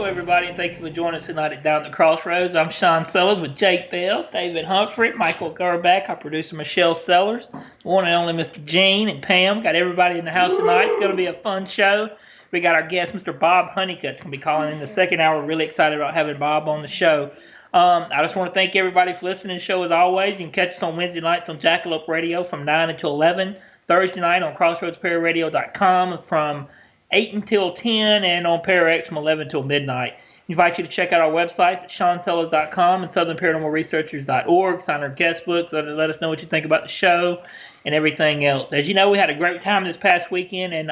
everybody, and thank you for joining us tonight at Down the Crossroads. I'm Sean Sellers with Jake Bell, David Humphrey, Michael Garback, our producer Michelle Sellers, one and only Mr. Gene and Pam. Got everybody in the house tonight. It's going to be a fun show. We got our guest, Mr. Bob Honeycutt's going to be calling in the second hour. We're really excited about having Bob on the show. I just want to thank everybody for listening to the show as always. You can catch us on Wednesday nights on Jackalope Radio from 9 until 11, Thursday night on CrossroadsParaRadio.com from 8 until 10, and on ParaX from 11 until midnight. We invite you to check out our websites at SeanSellers.com and SouthernParanormalResearchers.org. Sign our guest books. Let us know what you think about the show and everything else. As you know, we had a great time this past weekend in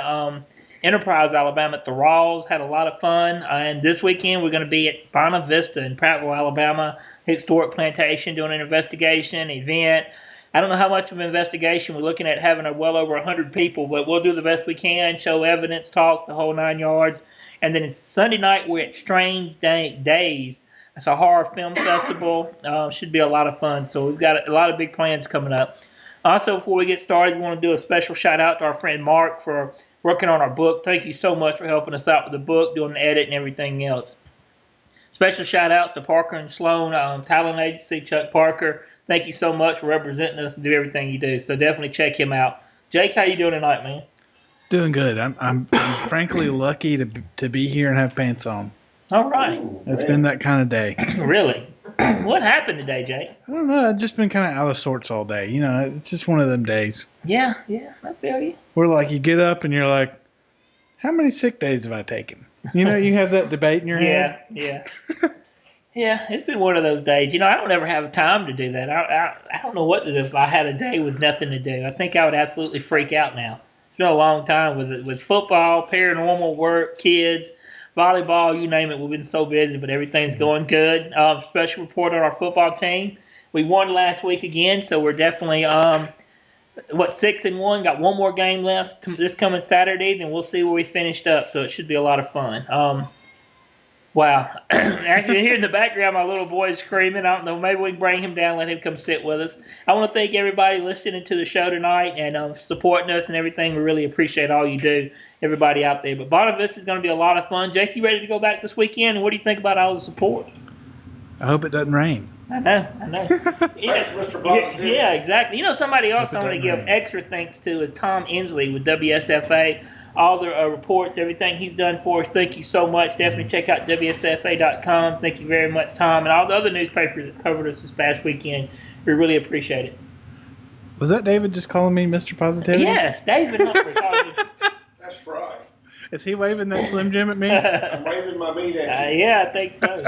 Enterprise, Alabama at the Raws. Had a lot of fun. And this weekend, we're going to be at Bonta Vista in Prattville, Alabama, historic plantation, doing an investigation, event. I don't know how much of an investigation. We're looking at having well over 100 people, but we'll do the best we can, show evidence, talk, the whole 9 yards. And then it's Sunday night, we're at Strange Days. It's a horror film festival. Should be a lot of fun. So we've got a lot of big plans coming up. Also, before we get started, we want to do a special shout out to our friend Mark for working on our book. Thank you so much for helping us out with the book, doing the edit and everything else. Special shout outs to Parker and Sloan, talent agency, Chuck Parker. Thank you so much for representing us and do everything you do. So definitely check him out. Jake, how you doing tonight, man? Doing good. I'm frankly lucky to be here and have pants on. All right. It's been that kind of day. Really? What happened today, Jake? I don't know. I've just been kind of out of sorts all day. You know, it's just one of them days. Yeah, I feel you. Where like you get up and you're like, how many sick days have I taken? You know, you have that debate in your head. Yeah. Yeah, it's been one of those days. You know, I don't ever have time to do that. I don't know what to do if I had a day with nothing to do. I think I would absolutely freak out now. It's been a long time with football, paranormal work, kids, volleyball, you name it. We've been so busy, but everything's going good. Special report on our football team. We won last week again, so we're definitely 6-1. Got one more game left this coming Saturday, then we'll see where we finished up. So it should be a lot of fun. Wow. Actually, here in the background, my little boy is screaming. I don't know. Maybe we can bring him down, let him come sit with us. I want to thank everybody listening to the show tonight and supporting us and everything. We really appreciate all you do, everybody out there. But Bonta Vista is going to be a lot of fun. Jake, you ready to go back this weekend? And what do you think about all the support? I hope it doesn't rain. I know. Thanks, Mr. Boston. Yeah, exactly. You know, somebody else I want to give extra thanks to is Tom Inslee with WSFA. All the reports, everything he's done for us. Thank you so much. Definitely check out WSFA.com. Thank you very much, Tom, and all the other newspapers that's covered us this past weekend. We really appreciate it. Was that David just calling me Mr. Positivity? Yes, David Humphrey. That's right. Is he waving that Slim Jim at me? I'm waving my meat at you. Yeah, I think so.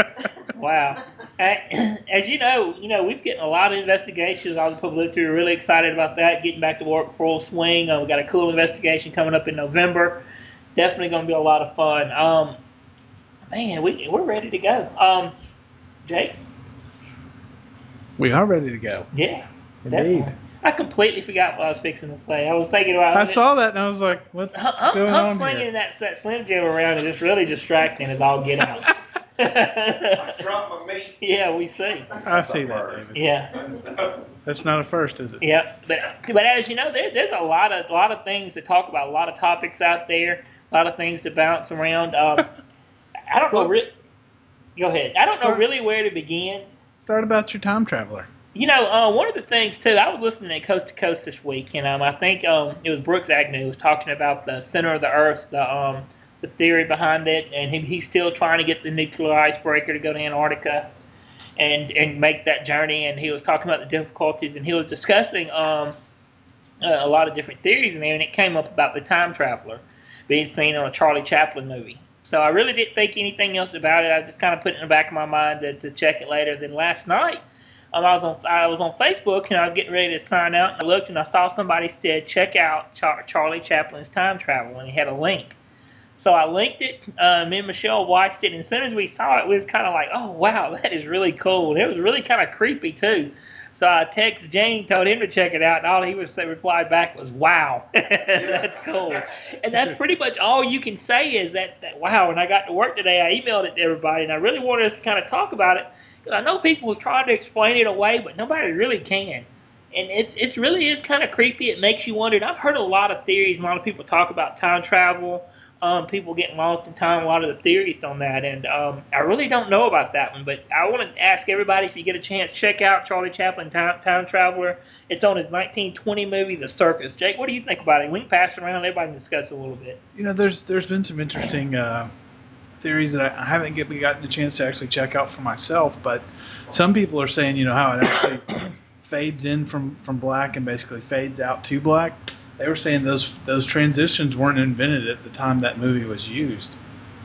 Wow. As you know, we've getting a lot of investigations, all the publicity. We're really excited about that, getting back to work full swing. We've got a cool investigation coming up in November. Definitely going to be a lot of fun. Man, we're ready to go. Jake? We are ready to go. Yeah. Indeed. Definitely. I completely forgot what I was fixing to say. I was thinking about I saw that and I was like, what's going on slinging here? that Slim Jim around is just really distracting as all get out. I dropped my meat. Yeah, we see. I see that, David. Yeah. That's not a first, is it? Yeah, but as you know, there's a lot of things to talk about, a lot of topics out there, a lot of things to bounce around. I don't know. Go ahead. I don't know really where to begin. Start about your time traveler. You know, one of the things too, I was listening to Coast to Coast this week, and I think it was Brooks Agnew was talking about the center of the Earth, the theory behind it, and he's still trying to get the nuclear icebreaker to go to Antarctica and make that journey. And he was talking about the difficulties, and he was discussing a lot of different theories in there, and it came up about the time traveler being seen on a Charlie Chaplin movie. So I really didn't think anything else about it. I just kind of put it in the back of my mind to check it later. Then last night, I was on Facebook, and I was getting ready to sign out. And I looked, and I saw somebody said, check out Charlie Chaplin's time travel, and he had a link. So I linked it. Me and Michelle watched it, and as soon as we saw it, we was kind of like, oh, wow, that is really cool. And it was really kind of creepy, too. So I texted Jane, told him to check it out, and all he replied back was, wow, that's cool. And that's pretty much all you can say is that wow. When I got to work today, I emailed it to everybody, and I really wanted us to kind of talk about it. I know people was trying to explain it away, but nobody really can. And it really is kind of creepy. It makes you wonder. And I've heard a lot of theories. A lot of people talk about time travel. people getting lost in time, a lot of the theories on that, and I really don't know about that one, but I want to ask everybody, if you get a chance, check out Charlie Chaplin, Time Traveler. It's on his 1920 movie, The Circus. Jake, what do you think about it? We can pass it around, everybody can discuss it a little bit. There's been some interesting theories that I haven't gotten a chance to actually check out for myself, but some people are saying, how it actually fades in from black and basically fades out to black. They were saying those transitions weren't invented at the time that movie was used,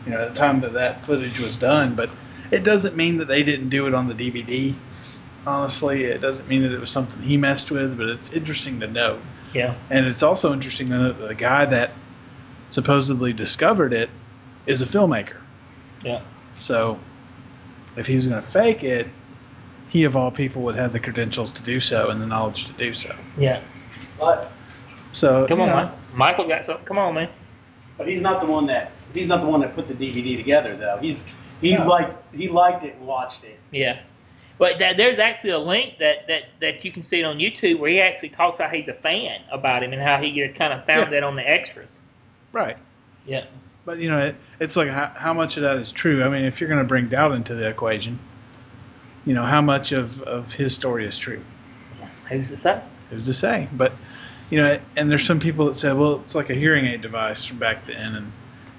at the time that footage was done. But it doesn't mean that they didn't do it on the DVD. Honestly, it doesn't mean that it was something he messed with, but it's interesting to know. Yeah. And it's also interesting to know that the guy that supposedly discovered it is a filmmaker. Yeah. So if he was going to fake it, he of all people would have the credentials to do so and the knowledge to do so. Yeah. But So come on, Michael got something. Come on, man. But he's not the one that put the DVD together, though. He liked it and watched it. Yeah. But there's actually a link that you can see it on YouTube where he actually talks how he's a fan about him and how he just kind of found that on the extras. Right. Yeah. But it's like how much of that is true. I mean, if you're going to bring doubt into the equation, how much of his story is true? Who's to say? Who's to say? But and there's some people that said, well, it's like a hearing aid device from back then, and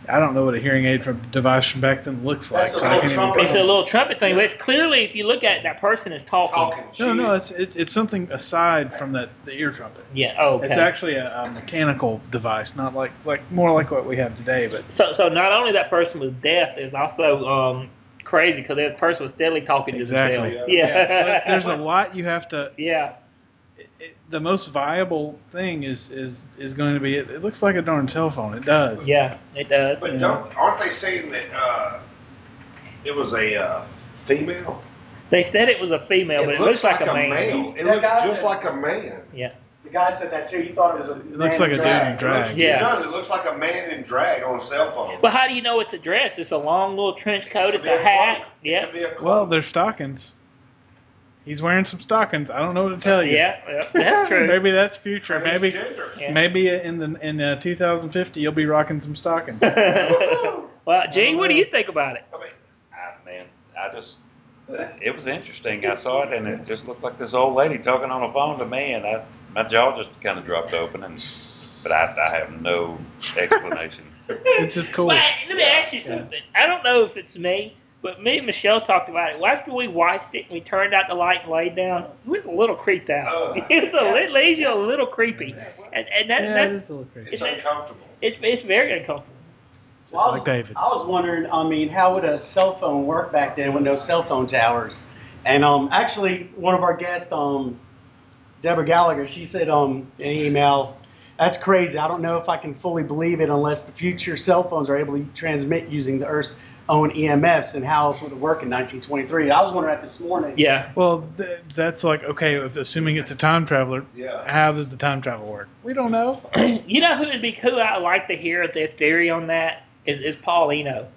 I don't know what a hearing aid device from back then looks like. That's so I can't even. It's a little trumpet thing, but it's clearly, if you look at it, that person is talking. No, it's something aside from the ear trumpet. Yeah. Oh, okay. It's actually a mechanical device, not like more like what we have today. But so not only that person was deaf, is also crazy because that person was steadily talking to themselves. Yeah. So there's a lot you have to. Yeah. The most viable thing is going to be it looks like a darn cell phone. It does. Yeah, it does. But aren't they saying that it was a female? They said it was a female, but it looks like a man. male. It looks just like a man. Yeah. The guy said that too. He thought it was a It looks like a dude in drag. It does. It looks like a man in drag on a cell phone. But how do you know it's a dress? It's a long little trench coat. It's a hat. Yeah. Well, they're stockings. He's wearing some stockings. I don't know what to tell you. Yeah, that's true. Maybe that's future. Maybe Transgender. maybe in 2050 you'll be rocking some stockings. Well, Gene, what do you think about it? It was interesting. I saw it, and it just looked like this old lady talking on the phone to me, and my jaw just kind of dropped open. But I have no explanation. It's just cool. Well, let me ask you something. I don't know if it's me, but me and Michelle talked about it. Well, after we watched it and we turned out the light and laid down, it was a little creeped out. It leaves you a little creepy. And that it is a little crazy. It's uncomfortable. It's very uncomfortable. Just like David. I was wondering, how would a cell phone work back then with no cell phone towers? And actually, one of our guests, Deborah Gallagher, she said in an email, that's crazy. I don't know if I can fully believe it unless the future cell phones are able to transmit using the Earth's own EMFs, and how else would it work in 1923? I was wondering that this morning. Yeah. Well, that's like, okay, assuming it's a time traveler, how does the time travel work? We don't know. You know who I like to hear their theory on that is Paul Eno.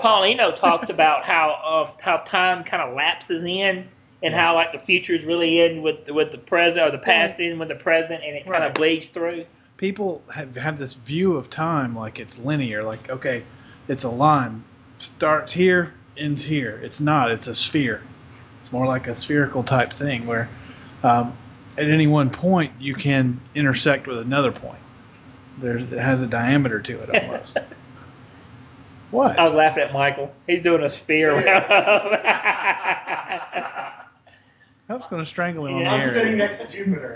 Paul Eno talks about how time kind of lapses in, and how like the future is really in with the present, or the past in with the present, and it kind of bleeds through. People have this view of time like it's linear, like, okay, it's a line. Starts here, ends here. It's not. It's a sphere. It's more like a spherical type thing where at any one point you can intersect with another point. It has a diameter to it almost. What? I was laughing at Michael. He's doing a sphere. I was going to strangle him on the I'm air. sitting next to Jupiter.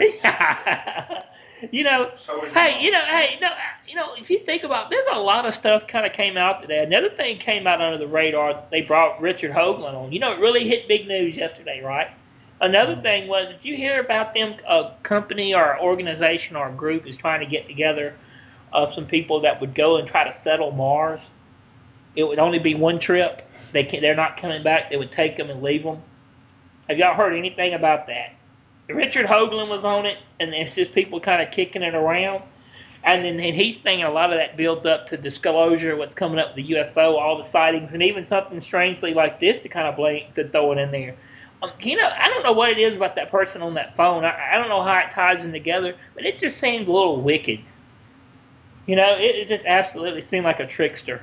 If you think about, there's a lot of stuff kind of came out today. Another thing came out under the radar. They brought Richard Hoagland on. It really hit big news yesterday, right? Another thing was, did you hear about them? A company or organization or a group is trying to get together of some people that would go and try to settle Mars. It would only be one trip. They're not coming back. They would take them and leave them. Have y'all heard anything about that? Richard Hoagland was on it, and it's just people kind of kicking it around. And he's saying a lot of that builds up to disclosure, what's coming up with the UFO, all the sightings, and even something strangely like this to kind of throw it in there. I don't know what it is about that person on that phone. I don't know how it ties them together, but it just seems a little wicked. You know, it just absolutely seemed like a trickster.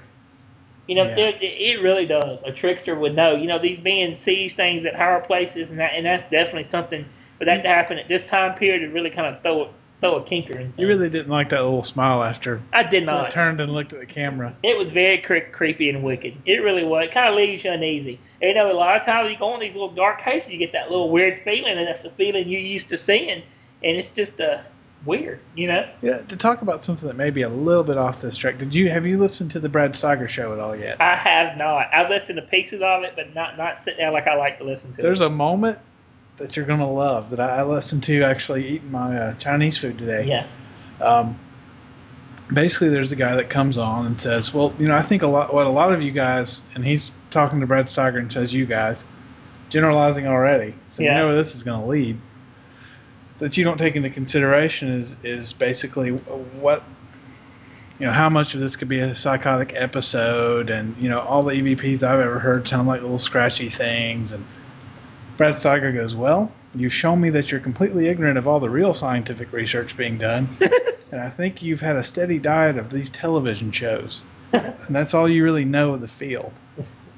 You know, Yeah. it really does. A trickster would know. You know, these beings sees things at higher places, and that's definitely something for that to happen at this time period. It really kind of throw a kinker in things. You really didn't like that little smile after I did I not. turned and looked at the camera. It was very creepy and wicked. It really was. It kind of leaves you uneasy. And, you know, a lot of times you go in these little dark cases, you get that little weird feeling, and that's the feeling you're used to seeing, and it's just weird, you know. Yeah, to talk about something that may be a little bit off this track, have you listened to the Brad Steiger show at all yet? I have not. I've listened to pieces of it, but not sit down like I like to listen to. There's a moment that you're gonna love that I listened to actually eating my Chinese food today. Yeah. Basically, there's a guy that comes on and says, "Well, you know, I think what a lot of you guys," and he's talking to Brad Steiger and says, "You guys, generalizing already, so Yeah. you know where this is going to lead." That you don't take into consideration is basically what, you know, how much of this could be a psychotic episode, and you know, all the EVPs I've ever heard sound like little scratchy things. And Brad Steiger goes, "Well, you've shown me that you're completely ignorant of all the real scientific research being done, and I think you've had a steady diet of these television shows, and that's all you really know of the field."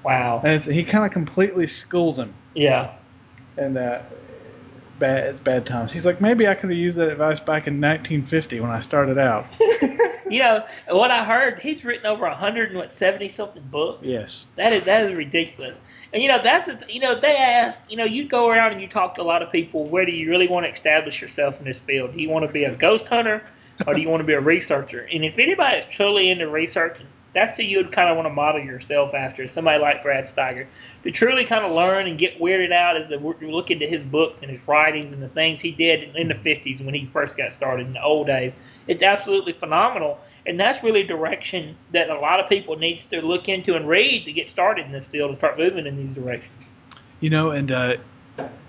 Wow. And he kind of completely schools him, Yeah. and it's bad times. He's like, maybe I could have used that advice back in 1950 when I started out. You know what I heard? He's written over 170 something books. Yes. That is ridiculous. And you know they ask, you know, you go around and you talk to a lot of people. Where do you really want to establish yourself in this field? Do you want to be a ghost hunter, or do you want to be a researcher? And if anybody is truly into researching, that's who you would kind of want to model yourself after. Somebody like Brad Steiger, to truly kind of learn and get weirded out as we look into his books and his writings and the things he did in the 50s when he first got started in the old days. It's absolutely phenomenal. And that's really direction that a lot of people need to look into and read to get started in this field and start moving in these directions. You know, and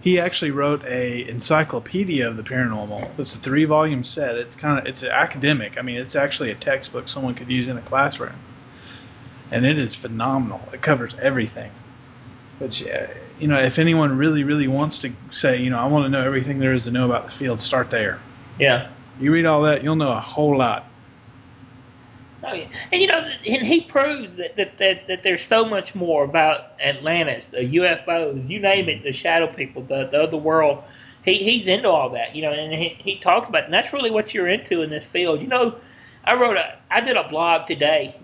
he actually wrote a encyclopedia of the paranormal. It's a 3-volume set. It's academic. I mean, it's actually a textbook someone could use in a classroom. And it is phenomenal. It covers everything. Which, you know, if anyone really, really wants to say, you know, I want to know everything there is to know about the field, start there. Yeah. You read all that, you'll know a whole lot. Oh, yeah. And, you know, and he proves that there's so much more about Atlantis, UFOs, you name it, the shadow people, the other world. He's into all that, you know, and he talks about it. And that's really what you're into in this field. You know, I did a blog today,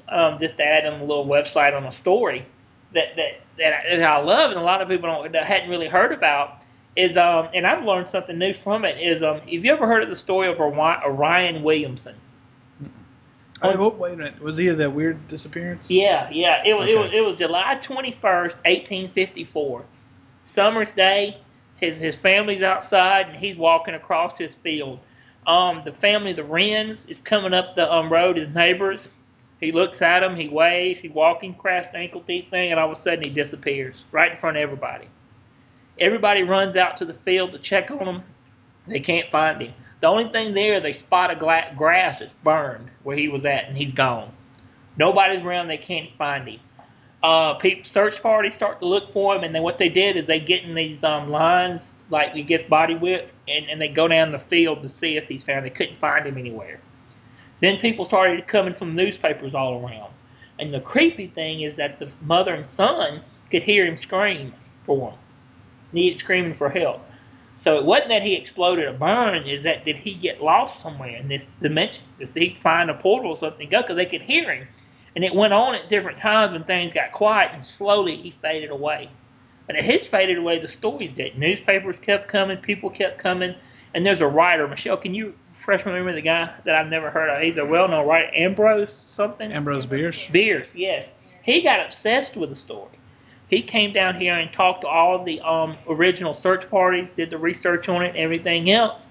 just to add on a little website on a story that I love, and a lot of people hadn't really heard about. Is and I've learned something new from it. Is have you ever heard of the story of Orion Williamson? Wait a minute. Was he that weird disappearance? Yeah. Okay. It was July 21st, 1854. Summer's day. His family's outside, and he's walking across his field. The family, the Wrens, is coming up the road, his neighbors. He looks at them, he waves, he's walking, crashed ankle deep thing, and all of a sudden he disappears right in front of everybody. Everybody runs out to the field to check on him. They can't find him. The only thing there, they spot a grass that's burned where he was at, and he's gone. Nobody's around, they can't find him. People, search parties start to look for him, and then what they did is they get in these lines, like he gets body width, and they go down the field to see if he's found. They couldn't find him anywhere. Then people started coming from newspapers all around. And the creepy thing is that the mother and son could hear him scream for him. Needed screaming for help. So it wasn't that he exploded or burned, is that did he get lost somewhere in this dimension? Did he find a portal or something go? Because they could hear him. And it went on at different times when things got quiet, and slowly he faded away. But at his faded away, the stories did. Newspapers kept coming, people kept coming. And there's a writer, Michelle, can you refresh my memory of the guy that I've never heard of? He's a well-known writer, Ambrose something? Ambrose Bierce? Bierce, yes. He got obsessed with the story. He came down here and talked to all of the original search parties, did the research on it and everything else,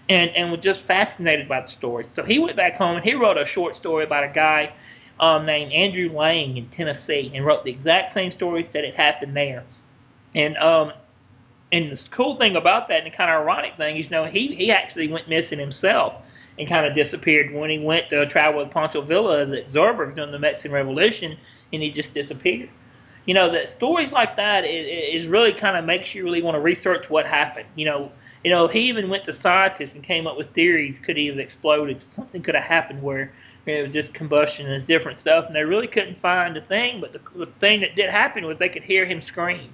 and was just fascinated by the story. So he went back home and he wrote a short story about a guy named Andrew Lang in Tennessee, and wrote the exact same story, said it happened there. And the cool thing about that, and the kind of ironic thing, is, you know, he actually went missing himself and kind of disappeared when he went to travel with Poncho Villa as an observer during the Mexican Revolution, and he just disappeared. You know, that stories like that is really kind of makes you really want to research what happened. You know, he even went to scientists and came up with theories. Could he have exploded? Something could have happened where It was just combustion and different stuff, and they really couldn't find the thing. But the thing that did happen was they could hear him scream.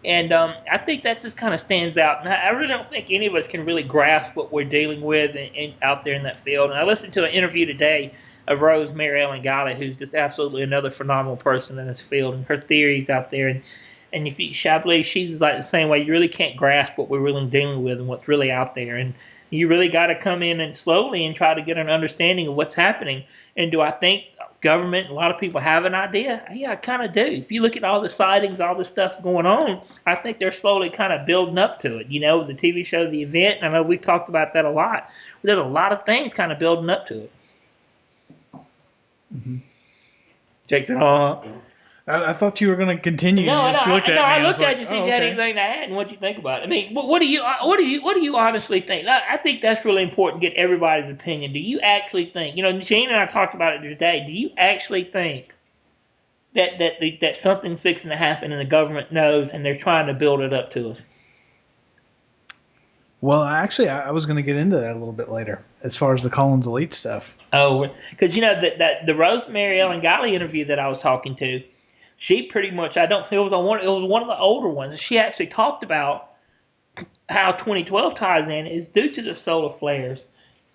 And I think that just kind of stands out. And I really don't think any of us can really grasp what we're dealing with out there in that field. And I listened to an interview today of Rose Mary Ellen Gulley, who's just absolutely another phenomenal person in this field, and her theories out there. And if you, I believe she's like the same way. You really can't grasp what we're really dealing with and what's really out there. And you really got to come in and slowly and try to get an understanding of what's happening. And do I think government, a lot of people have an idea? Yeah, I kind of do. If you look at all the sightings, all this stuff going on, I think they're slowly kind of building up to it. You know, the TV show, the event, I know we talked about that a lot. There's a lot of things kind of building up to it. Mm-hmm. Jake said, I thought you were going to continue. No, You just looked at me. I was looked at like, you to see oh, if you had okay. anything to add and what you think about it. I mean, what do you honestly think? I think that's really important to get everybody's opinion. Do you actually think, you know, Gene and I talked about it today, do you actually think that something's fixing to happen and the government knows and they're trying to build it up to us? Well, actually, I was going to get into that a little bit later as far as the Collins Elite stuff. Oh, because, you know, that the Rosemary Ellen Gulley interview that I was talking to, she pretty much, it was one of the older ones. She actually talked about how 2012 ties in is due to the solar flares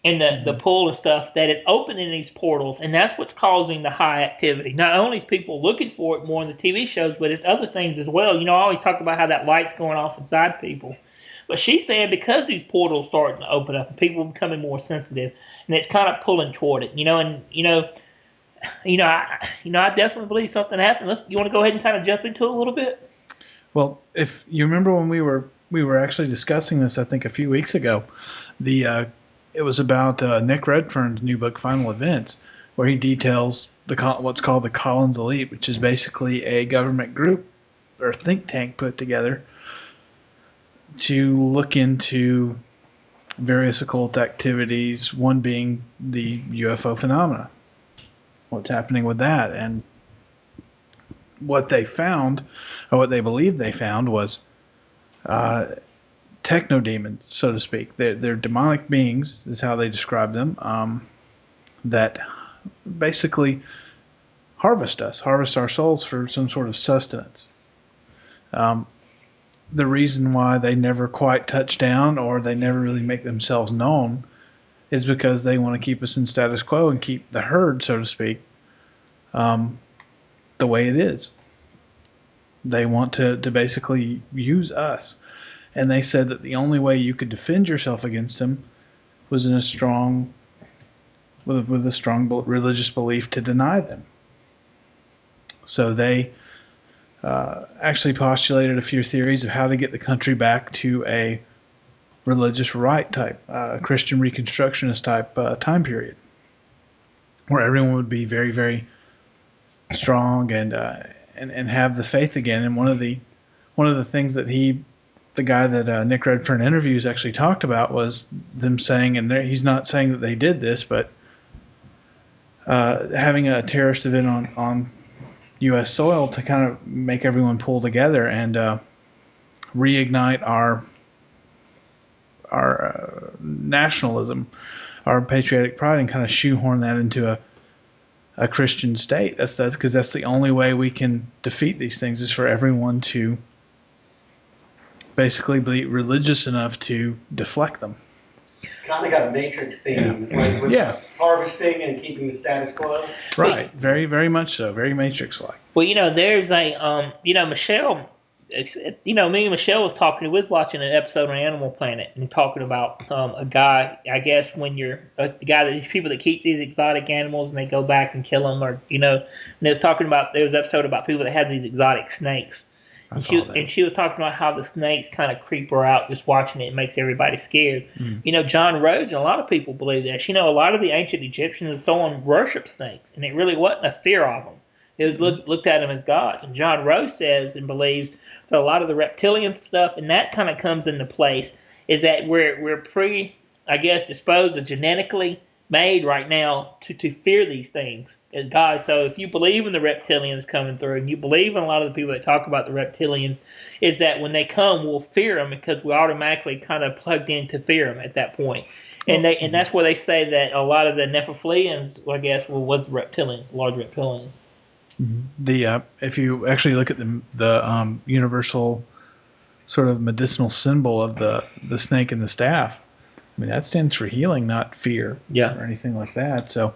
and the pull and stuff that it's opening these portals, and that's what's causing the high activity. Not only is people looking for it more in the TV shows, but it's other things as well. You know, I always talk about how that light's going off inside people. But she's saying because these portals starting to open up and people are becoming more sensitive, and it's kind of pulling toward it, you know, and I definitely believe something happened. You want to go ahead and kind of jump into it a little bit? Well, if you remember when we were actually discussing this, I think a few weeks ago, it was about Nick Redfern's new book, Final Events, where he details what's called the Collins Elite, which is basically a government group or think tank put together to look into various occult activities, one being the UFO phenomena, what's happening with that. And what they found, or what they believed they found, was techno-demons, so to speak. They're demonic beings, is how they describe them, that basically harvest our souls for some sort of sustenance. The reason why they never quite touch down or they never really make themselves known is because they want to keep us in status quo and keep the herd, so to speak, the way it is. They want to basically use us. And they said that the only way you could defend yourself against them was with a strong religious belief to deny them. So they actually postulated a few theories of how to get the country back to a religious right type, Christian Reconstructionist type time period, where everyone would be very, very strong and have the faith again. And one of the things that the guy that Nick Redfern interviews actually talked about was them saying, and he's not saying that they did this, but having a terrorist event on U.S. soil to kind of make everyone pull together and reignite our nationalism, our patriotic pride, and kind of shoehorn that into a Christian state. That's because that's the only way we can defeat these things, is for everyone to basically be religious enough to deflect them. Kind of got a Matrix theme, with harvesting and keeping the status quo. Right, very, very much so, very Matrix-like. Well, you know, there's a, Michelle, me and Michelle was watching an episode on Animal Planet and talking about a guy, I guess when you're, the guy that people that keep these exotic animals and they go back and kill them, or, and there was an episode about people that have these exotic snakes. And she was talking about how the snakes kind of creep her out. Just watching it makes everybody scared. Mm. John Rhodes and a lot of people believe that. A lot of the ancient Egyptians and so on worshipped snakes, and it really wasn't a fear of them. It was looked at them as gods. And John Rhodes says and believes that a lot of the reptilian stuff, and that kind of comes into place, is that we're disposed of genetically made right now to fear these things as God. So if you believe in the reptilians coming through, and you believe in a lot of the people that talk about the reptilians, is that when they come, we'll fear them because we automatically kind of plugged in to fear them at that point. And that's where they say that a lot of the Nephilims, I guess, was reptilians, large reptilians. The if you actually look at the universal sort of medicinal symbol of the snake and the staff, I mean that stands for healing, not fear, or anything like that. So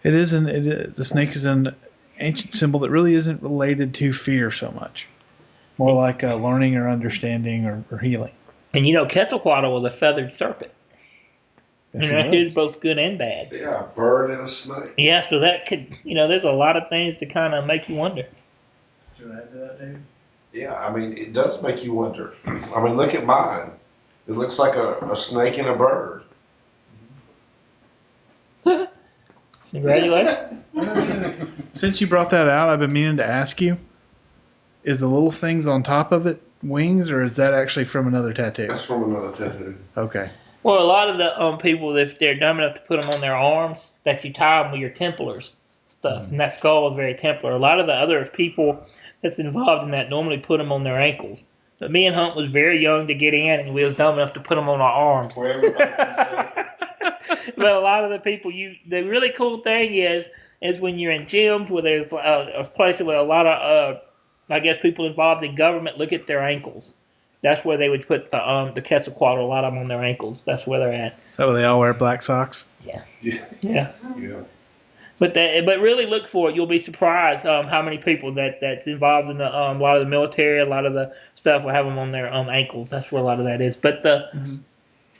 the snake is an ancient symbol that really isn't related to fear so much, more like learning or understanding or healing. And Quetzalcoatl was a feathered serpent. Yes, He was both good and bad. Yeah, a bird and a snake. Yeah, so that could, there's a lot of things to kind of make you wonder. Should I add to that, David? Yeah, I mean, it does make you wonder. I mean, look at mine. It looks like a snake and a bird. Congratulations. Since you brought that out, I've been meaning to ask you, is the little things on top of it wings, or is that actually from another tattoo? That's from another tattoo. Okay. Well, a lot of the people, if they're dumb enough to put them on their arms, that you tie them with your Templars stuff, and that skull is very Templar. A lot of the other people that's involved in that normally put them on their ankles. But me and Hunt was very young to get in, and we was dumb enough to put them on our arms. Where everybody can see. But a lot of the people, the really cool thing is when you're in gyms where there's a place where a lot of, I guess, people involved in government look at their ankles. That's where they would put the Quetzalcoatl, a lot of them on their ankles. That's where they're at. Is that where they all wear black socks? Yeah. Yeah. Yeah. Yeah. But really look for it. You'll be surprised how many people that's involved in the a lot of the military, a lot of the stuff will have them on their ankles. That's where a lot of that is. But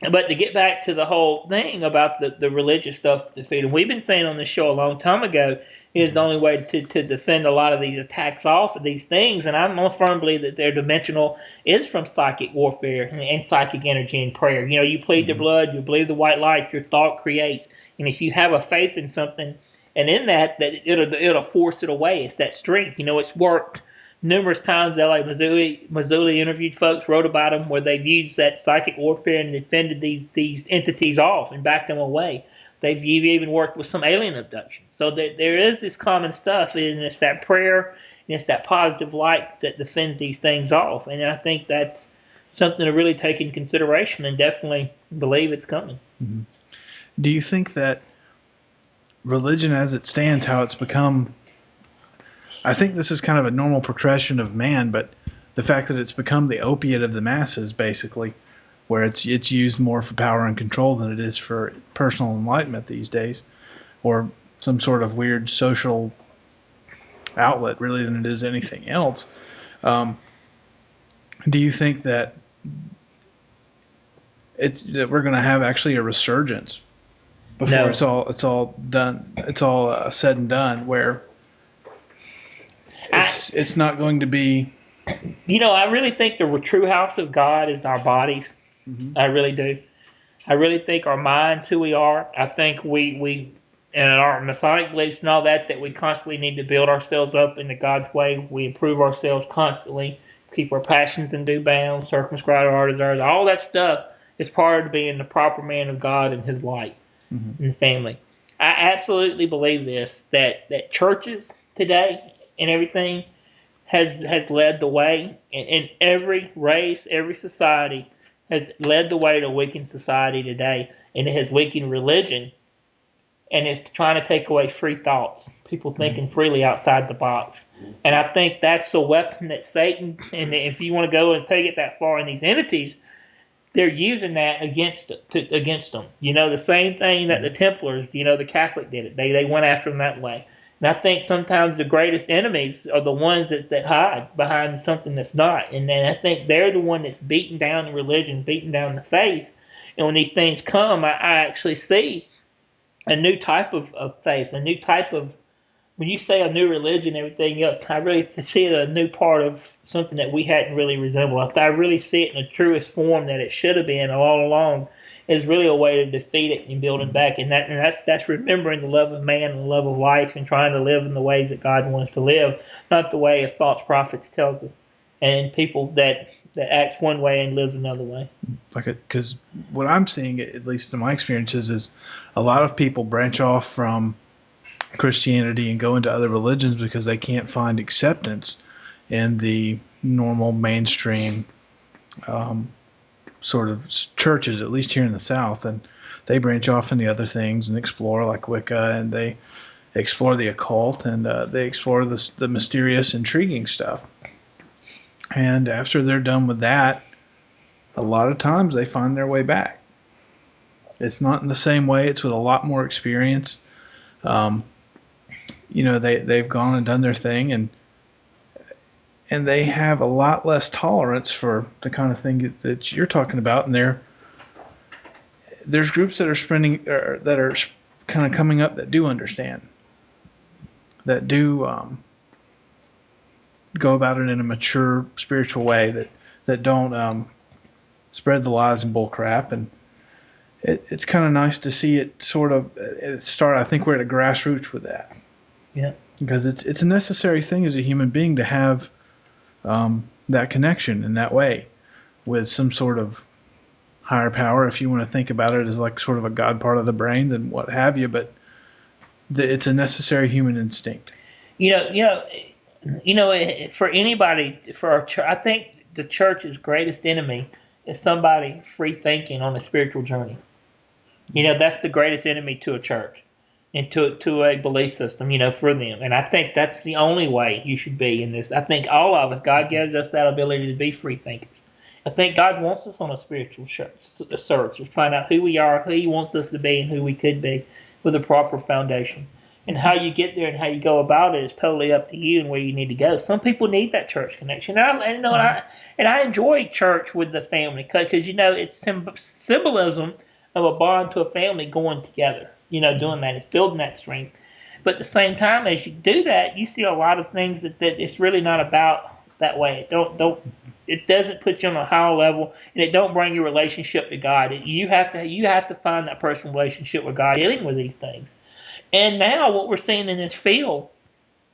but to get back to the whole thing about the religious stuff to defeat them, we've been saying on this show a long time ago is the only way to defend a lot of these attacks off of these things. And I'm more firm believe that their dimensional is from psychic warfare and psychic energy and prayer. You plead the blood, you believe the white light, your thought creates. And if you have a faith in something, and in that it'll force it away. It's that strength. It's worked numerous times. L.A. Mazzulli interviewed folks, wrote about them, where they've used that psychic warfare and defended these entities off and backed them away. They've even worked with some alien abduction. So there is this common stuff, and it's that prayer, and it's that positive light that defends these things off. And I think that's something to really take in consideration and definitely believe it's coming. Mm-hmm. Do you think that religion as it stands, how it's become, I think this is kind of a normal progression of man, but the fact that it's become the opiate of the masses, basically, where it's used more for power and control than it is for personal enlightenment these days, or some sort of weird social outlet, really, than it is anything else. Do you think that that we're going to have actually a resurgence before it's all done? It's all said and done, where it's not going to be. I really think the true house of God is our bodies. I really do. I really think our minds, who we are. I think we and our Masonic beliefs and all that we constantly need to build ourselves up into God's way. We improve ourselves constantly, keep our passions in due bounds, circumscribe our desires. All that stuff is part of being the proper man of God and His light and the family. I absolutely believe this, that churches today and everything has led the way, in every race, every society has led the way to weaken society today, and it has weakened religion, and it's trying to take away free thoughts, people thinking freely outside the box. And I think that's the weapon that Satan, and if you want to go and take it that far in these entities, they're using that against them. The same thing that the Templars, the Catholic did it. They went after them that way. And I think sometimes the greatest enemies are the ones that hide behind something that's not. And then I think they're the one that's beating down the religion, beating down the faith. And when these things come, I actually see a new type of faith, a new type of, when you say a new religion and everything else, I really see it a new part of something that we hadn't really resembled. I really see it in the truest form that it should have been all along. Is really a way to defeat it and build it back, and that's remembering the love of man and the love of life, and trying to live in the ways that God wants us to live, not the way a false prophets tells us, and people that acts one way and lives another way. Because what I'm seeing, at least in my experiences, is a lot of people branch off from Christianity and go into other religions because they can't find acceptance in the normal mainstream sort of churches, at least here in the South. And they branch off into other things and explore, like Wicca, and they explore the occult, and they explore the mysterious, intriguing stuff. And after they're done with that, a lot of times they find their way back. It's not in the same way. It's with a lot more experience. They've gone and done their thing, and they have a lot less tolerance for the kind of thing that you're talking about. And there's groups that are kind of coming up that do understand, that do go about it in a mature spiritual way, that don't spread the lies and bull crap. And it's kind of nice to see it sort of start. I think we're at a grassroots with that. Yeah. Because it's a necessary thing as a human being to have that connection in that way with some sort of higher power. If you want to think about it as like sort of a God part of the brain, then what have you. But it's a necessary human instinct. For anybody, for our church, I think the church's greatest enemy is somebody free thinking on a spiritual journey. That's the greatest enemy to a church and to a belief system, for them. And I think that's the only way you should be in this. I think all of us, God gives us that ability to be free thinkers. I think God wants us on a spiritual search to find out who we are, who He wants us to be, and who we could be with a proper foundation. And how you get there and how you go about it is totally up to you and where you need to go. Some people need that church connection. And I enjoy church with the family because it's symbolism of a bond to a family going together. Doing that, it's building that strength. But at the same time, as you do that, you see a lot of things that it's really not about that way. It doesn't put you on a higher level, and it don't bring your relationship to God. You have to find that personal relationship with God dealing with these things. And now what we're seeing in this field,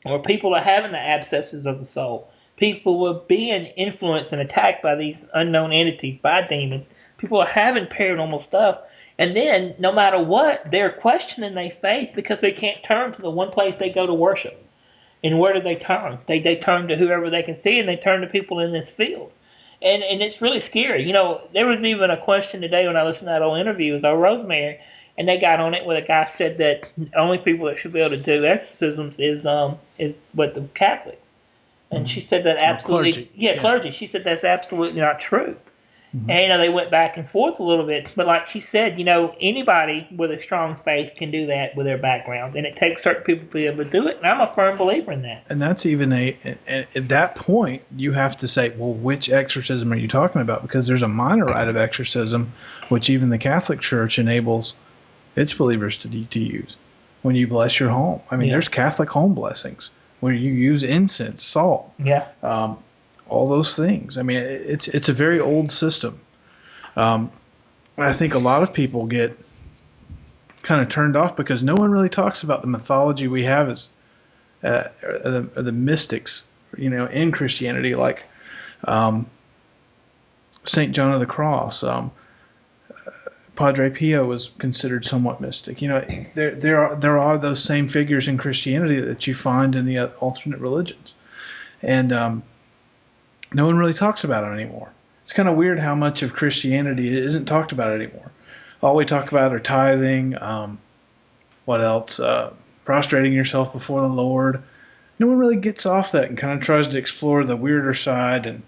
where people are having the abscesses of the soul, people are being influenced and attacked by these unknown entities, by demons. People are having paranormal stuff. And then, no matter what, they're questioning their faith because they can't turn to the one place they go to worship. And where do they turn? They turn to whoever they can see, and they turn to people in this field. And it's really scary. There was even a question today when I listened to that old interview. It was on Rosemary, and they got on it where a guy said that the only people that should be able to do exorcisms is what the Catholics. And she said that absolutely, clergy. She said that's absolutely not true. Mm-hmm. And they went back and forth a little bit, but like she said, anybody with a strong faith can do that with their background, and it takes certain people to be able to do it. And I'm a firm believer in that. And that's even at that point, you have to say, well, which exorcism are you talking about? Because there's a minor rite of exorcism, which even the Catholic Church enables its believers to use when you bless your home. I mean, there's Catholic home blessings where you use incense, salt. Yeah. All those things. I mean, it's a very old system. I think a lot of people get kind of turned off because no one really talks about the mythology we have as the mystics, in Christianity, like Saint John of the Cross. Padre Pio was considered somewhat mystic. There are those same figures in Christianity that you find in the alternate religions, and no one really talks about it anymore. It's kind of weird how much of Christianity isn't talked about anymore. All we talk about are tithing, what else? Prostrating yourself before the Lord. No one really gets off that and kind of tries to explore the weirder side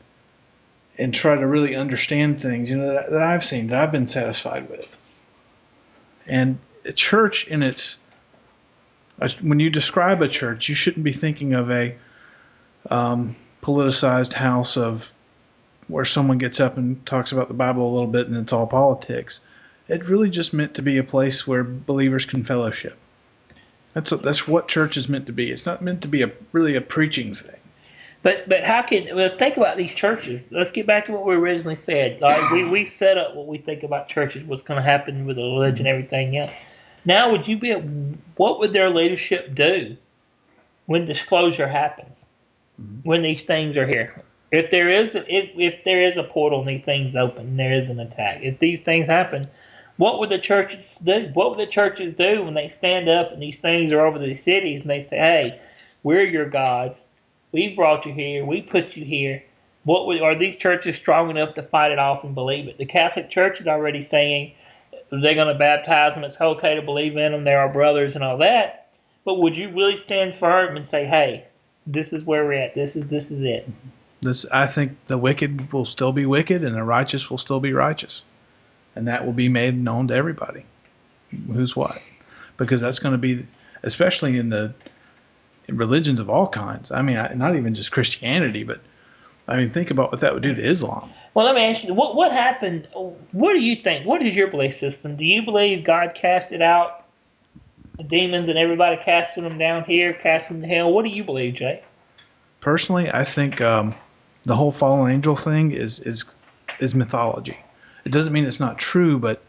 and try to really understand things, that I've seen, that I've been satisfied with. And a church when you describe a church, you shouldn't be thinking of a politicized house where someone gets up and talks about the Bible a little bit and it's all politics. It really just meant to be a place where believers can fellowship. That's what church is meant to be. It's not meant to be really a preaching thing. But think about these churches. Let's get back to what we originally said. Like we set up what we think about churches, what's going to happen with the religion and everything else. Now, what would their leadership do when disclosure happens? When these things are here, if there is a portal and these things open, and there is an attack. If these things happen, what would the churches do? What would the churches do when they stand up and these things are over the cities and they say, "Hey, we're your gods. We brought you here. We put you here." Are these churches strong enough to fight it off and believe it? The Catholic Church is already saying they're going to baptize them. It's okay to believe in them. They're our brothers and all that. But would you really stand firm and say, hey, this is where we're at. This is it. I think the wicked will still be wicked and the righteous will still be righteous. And that will be made known to everybody who's what. Because that's going to be, especially in religions of all kinds. I mean, not even just Christianity, but I mean, think about what that would do to Islam. Well, let me ask you, what happened? What do you think? What is your belief system? Do you believe God casted out the demons and everybody casting them down here, casting them to hell? What do you believe, Jay? Personally, I think the whole fallen angel thing is mythology. It doesn't mean it's not true, but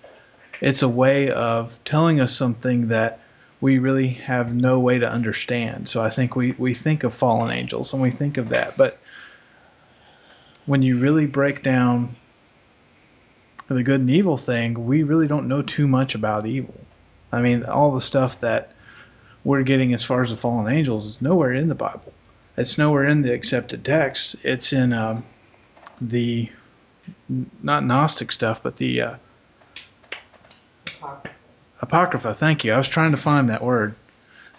it's a way of telling us something that we really have no way to understand. So I think we think of fallen angels and we think of that. But when you really break down the good and evil thing, we really don't know too much about evil. I mean, all the stuff that we're getting as far as the fallen angels is nowhere in the Bible. It's nowhere in the accepted text. It's in the, not Gnostic stuff, but the Apocrypha. Thank you. I was trying to find that word.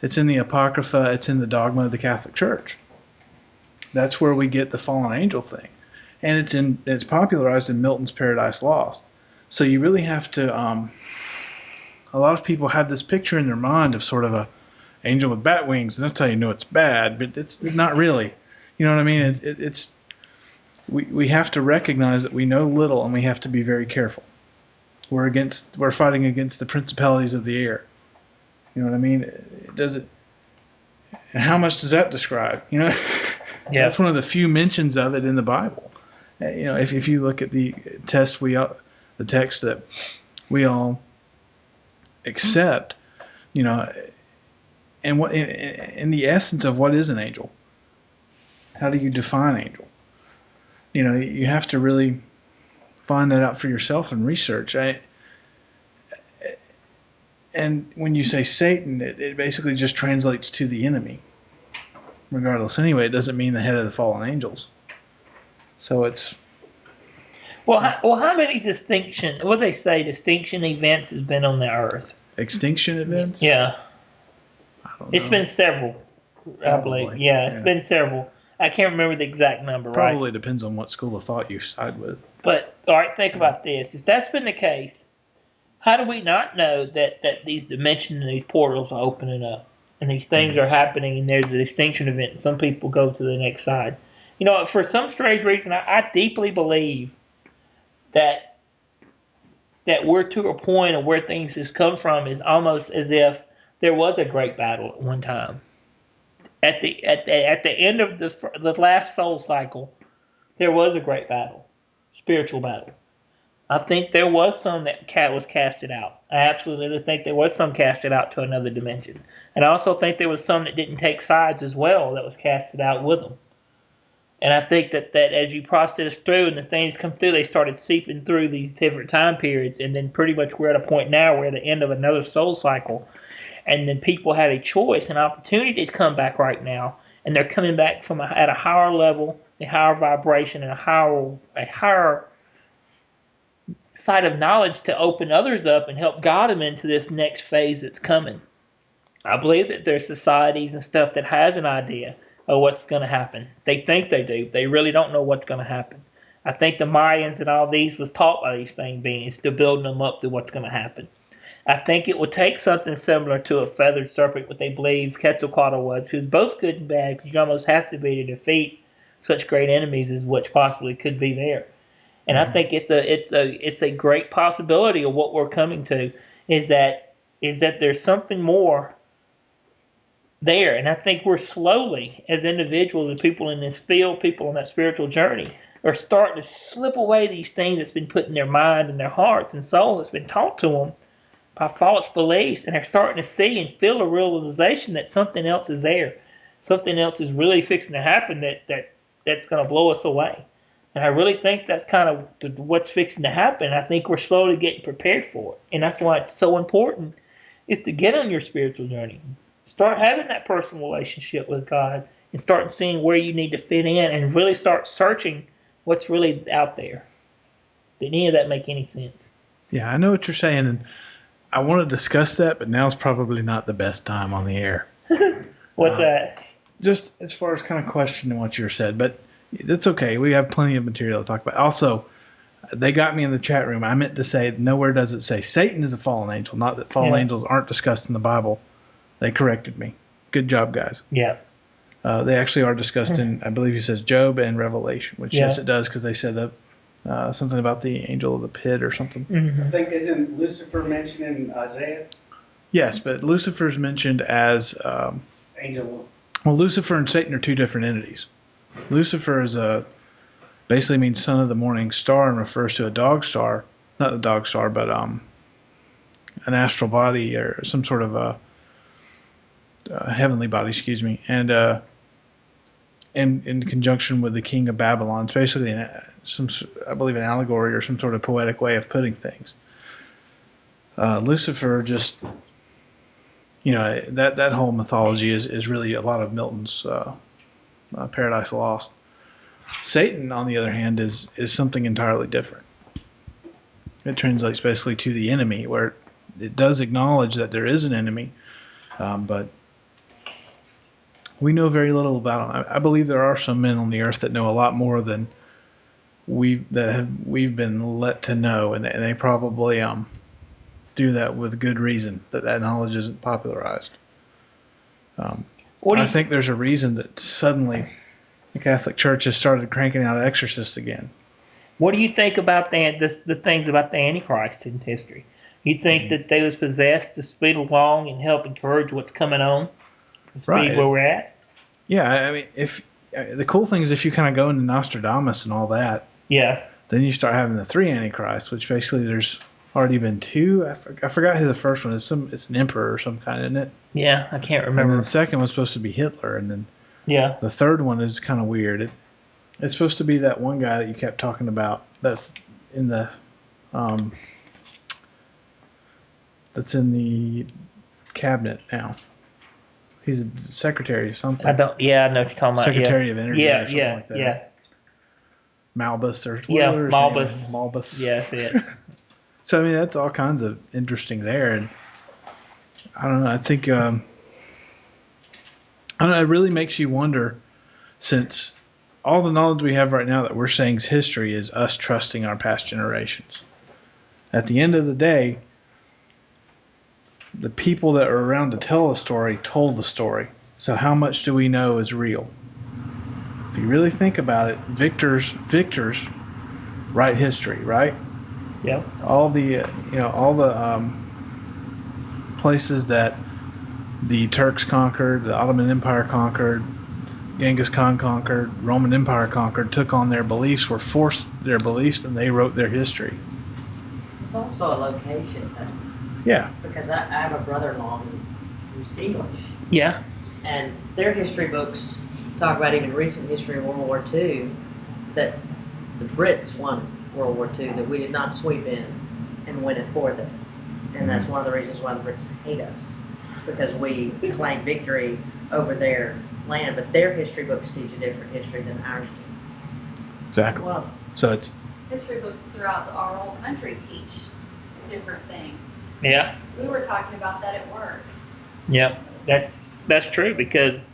It's in the Apocrypha. It's in the dogma of the Catholic Church. That's where we get the fallen angel thing. And it's popularized in Milton's Paradise Lost. So you really have to, a lot of people have this picture in their mind of sort of a angel with bat wings, and that's how you know it's bad, but it's not really. You know what I mean? We have to recognize that we know little and we have to be very careful. We're fighting against the principalities of the air. You know what I mean? And how much does that describe? You know, Yeah. That's one of the few mentions of it in the Bible. You know, if you look at the text that we all accept, you know, and what in the essence of what is an angel? How do you define angel? You know, you have to really find that out for yourself and research. And when you say Satan, it basically just translates to the enemy. Regardless, anyway, it doesn't mean the head of the fallen angels. So it's... Well, how many distinction events has been on the earth? Extinction events? Yeah. I don't know. It's been several, I believe. Probably, Yeah, it's yeah. been several. I can't remember the exact number, right? Probably depends on what school of thought you side with. But, all right, think about this. If that's been the case, how do we not know that these dimensions and these portals are opening up and these things are happening and there's a extinction event and some people go to the next side? You know, for some strange reason, I deeply believe that we're to a point of where things has come from is almost as if there was a great battle at one time. At the end of the last soul cycle, there was a great battle, spiritual battle. I think there was some that was casted out. I absolutely think there was some casted out to another dimension. And I also think there was some that didn't take sides as well that was casted out with them. And I think that as you process through and the things come through, they started seeping through these different time periods. And then pretty much we're at a point now where we're at the end of another soul cycle. And then people had a choice, an opportunity to come back right now. And they're coming back from at a higher level, a higher vibration, and a higher side of knowledge to open others up and help guide them into this next phase that's coming. I believe that there's societies and stuff that has an idea of what's going to happen. They think they do. They really don't know what's going to happen. I think the Mayans and all these was taught by these thing beings to build them up to what's going to happen. I think it would take something similar to a feathered serpent, what they believe Quetzalcoatl was, who's both good and bad, because you almost have to be to defeat such great enemies as what possibly could be there. And I think it's a great possibility of what we're coming to is that there's something more there. And I think we're slowly, as individuals and people in this field, people on that spiritual journey, are starting to slip away these things that's been put in their mind and their hearts and soul that's been taught to them by false beliefs. And they're starting to see and feel a realization that something else is there. Something else is really fixing to happen that's going to blow us away. And I really think that's kind of what's fixing to happen. I think we're slowly getting prepared for it. And that's why it's so important is to get on your spiritual journey. Start having that personal relationship with God and start seeing where you need to fit in and really start searching what's really out there. Did any of that make any sense? Yeah, I know what you're saying, and I want to discuss that, but now's probably not the best time on the air. What's that? Just as far as kind of questioning what you said, but it's okay. We have plenty of material to talk about. Also, they got me in the chat room. I meant to say nowhere does it say Satan is a fallen angel, not that fallen angels aren't discussed in the Bible. They corrected me. Good job, guys. Yeah. They actually are discussed in, I believe he says Job and Revelation, which yes, it does, because they said that something about the angel of the pit or something. Mm-hmm. I think isn't Lucifer mentioned in Isaiah? Yes, but Lucifer's mentioned as Angel. Well, Lucifer and Satan are two different entities. Lucifer is basically means son of the morning star and refers to a dog star, not the dog star, but an astral body or some sort of a heavenly body, excuse me, and in conjunction with the king of Babylon. It's basically I believe an allegory or some sort of poetic way of putting things. Lucifer just, that whole mythology is really a lot of Milton's Paradise Lost. Satan, on the other hand, is something entirely different. It translates basically to the enemy, where it does acknowledge that there is an enemy, but we know very little about him. I believe there are some men on the earth that know a lot more than we've been let to know, and they probably do that with good reason. That knowledge isn't popularized. I think there's a reason that suddenly the Catholic Church has started cranking out exorcists again. What do you think about the things about the Antichrist in history? You think that they was possessed to speed along and help encourage what's coming on, the speed where we're at? Yeah, I mean, if the cool thing is if you kind of go into Nostradamus and all that, then you start having the three Antichrists, which basically there's already been two. I forgot who the first one is. It's an emperor or some kind, isn't it? Yeah, I can't remember. And then the second one's supposed to be Hitler, and then the third one is kind of weird. It's supposed to be that one guy that you kept talking about. That's in the cabinet now. He's a secretary or something. I know what you're talking about. Secretary of Energy or something like that. Yeah. Malbus or Malbus. Malbus. Yeah, that's it. So I mean, that's all kinds of interesting there, and I don't know. I think I don't know. It really makes you wonder, since all the knowledge we have right now that we're saying is history is us trusting our past generations. At the end of the day, the people that are around to tell the story told the story. So how much do we know is real? If you really think about it, victors write history, right? Yep. All the places that the Turks conquered, the Ottoman Empire conquered, Genghis Khan conquered, Roman Empire conquered, took on their beliefs, were forced their beliefs, and they wrote their history. It's also a location thing. Yeah. Because I have a brother-in-law who's English. Yeah. And their history books talk about even recent history of World War II, that the Brits won World War II, that we did not sweep in and win it for them. And that's one of the reasons why the Brits hate us, because we claim victory over their land. But their history books teach a different history than ours do. Exactly. Well, so it's history books throughout our whole country teach different things. Yeah. We were talking about that at work. Yeah, that's true, because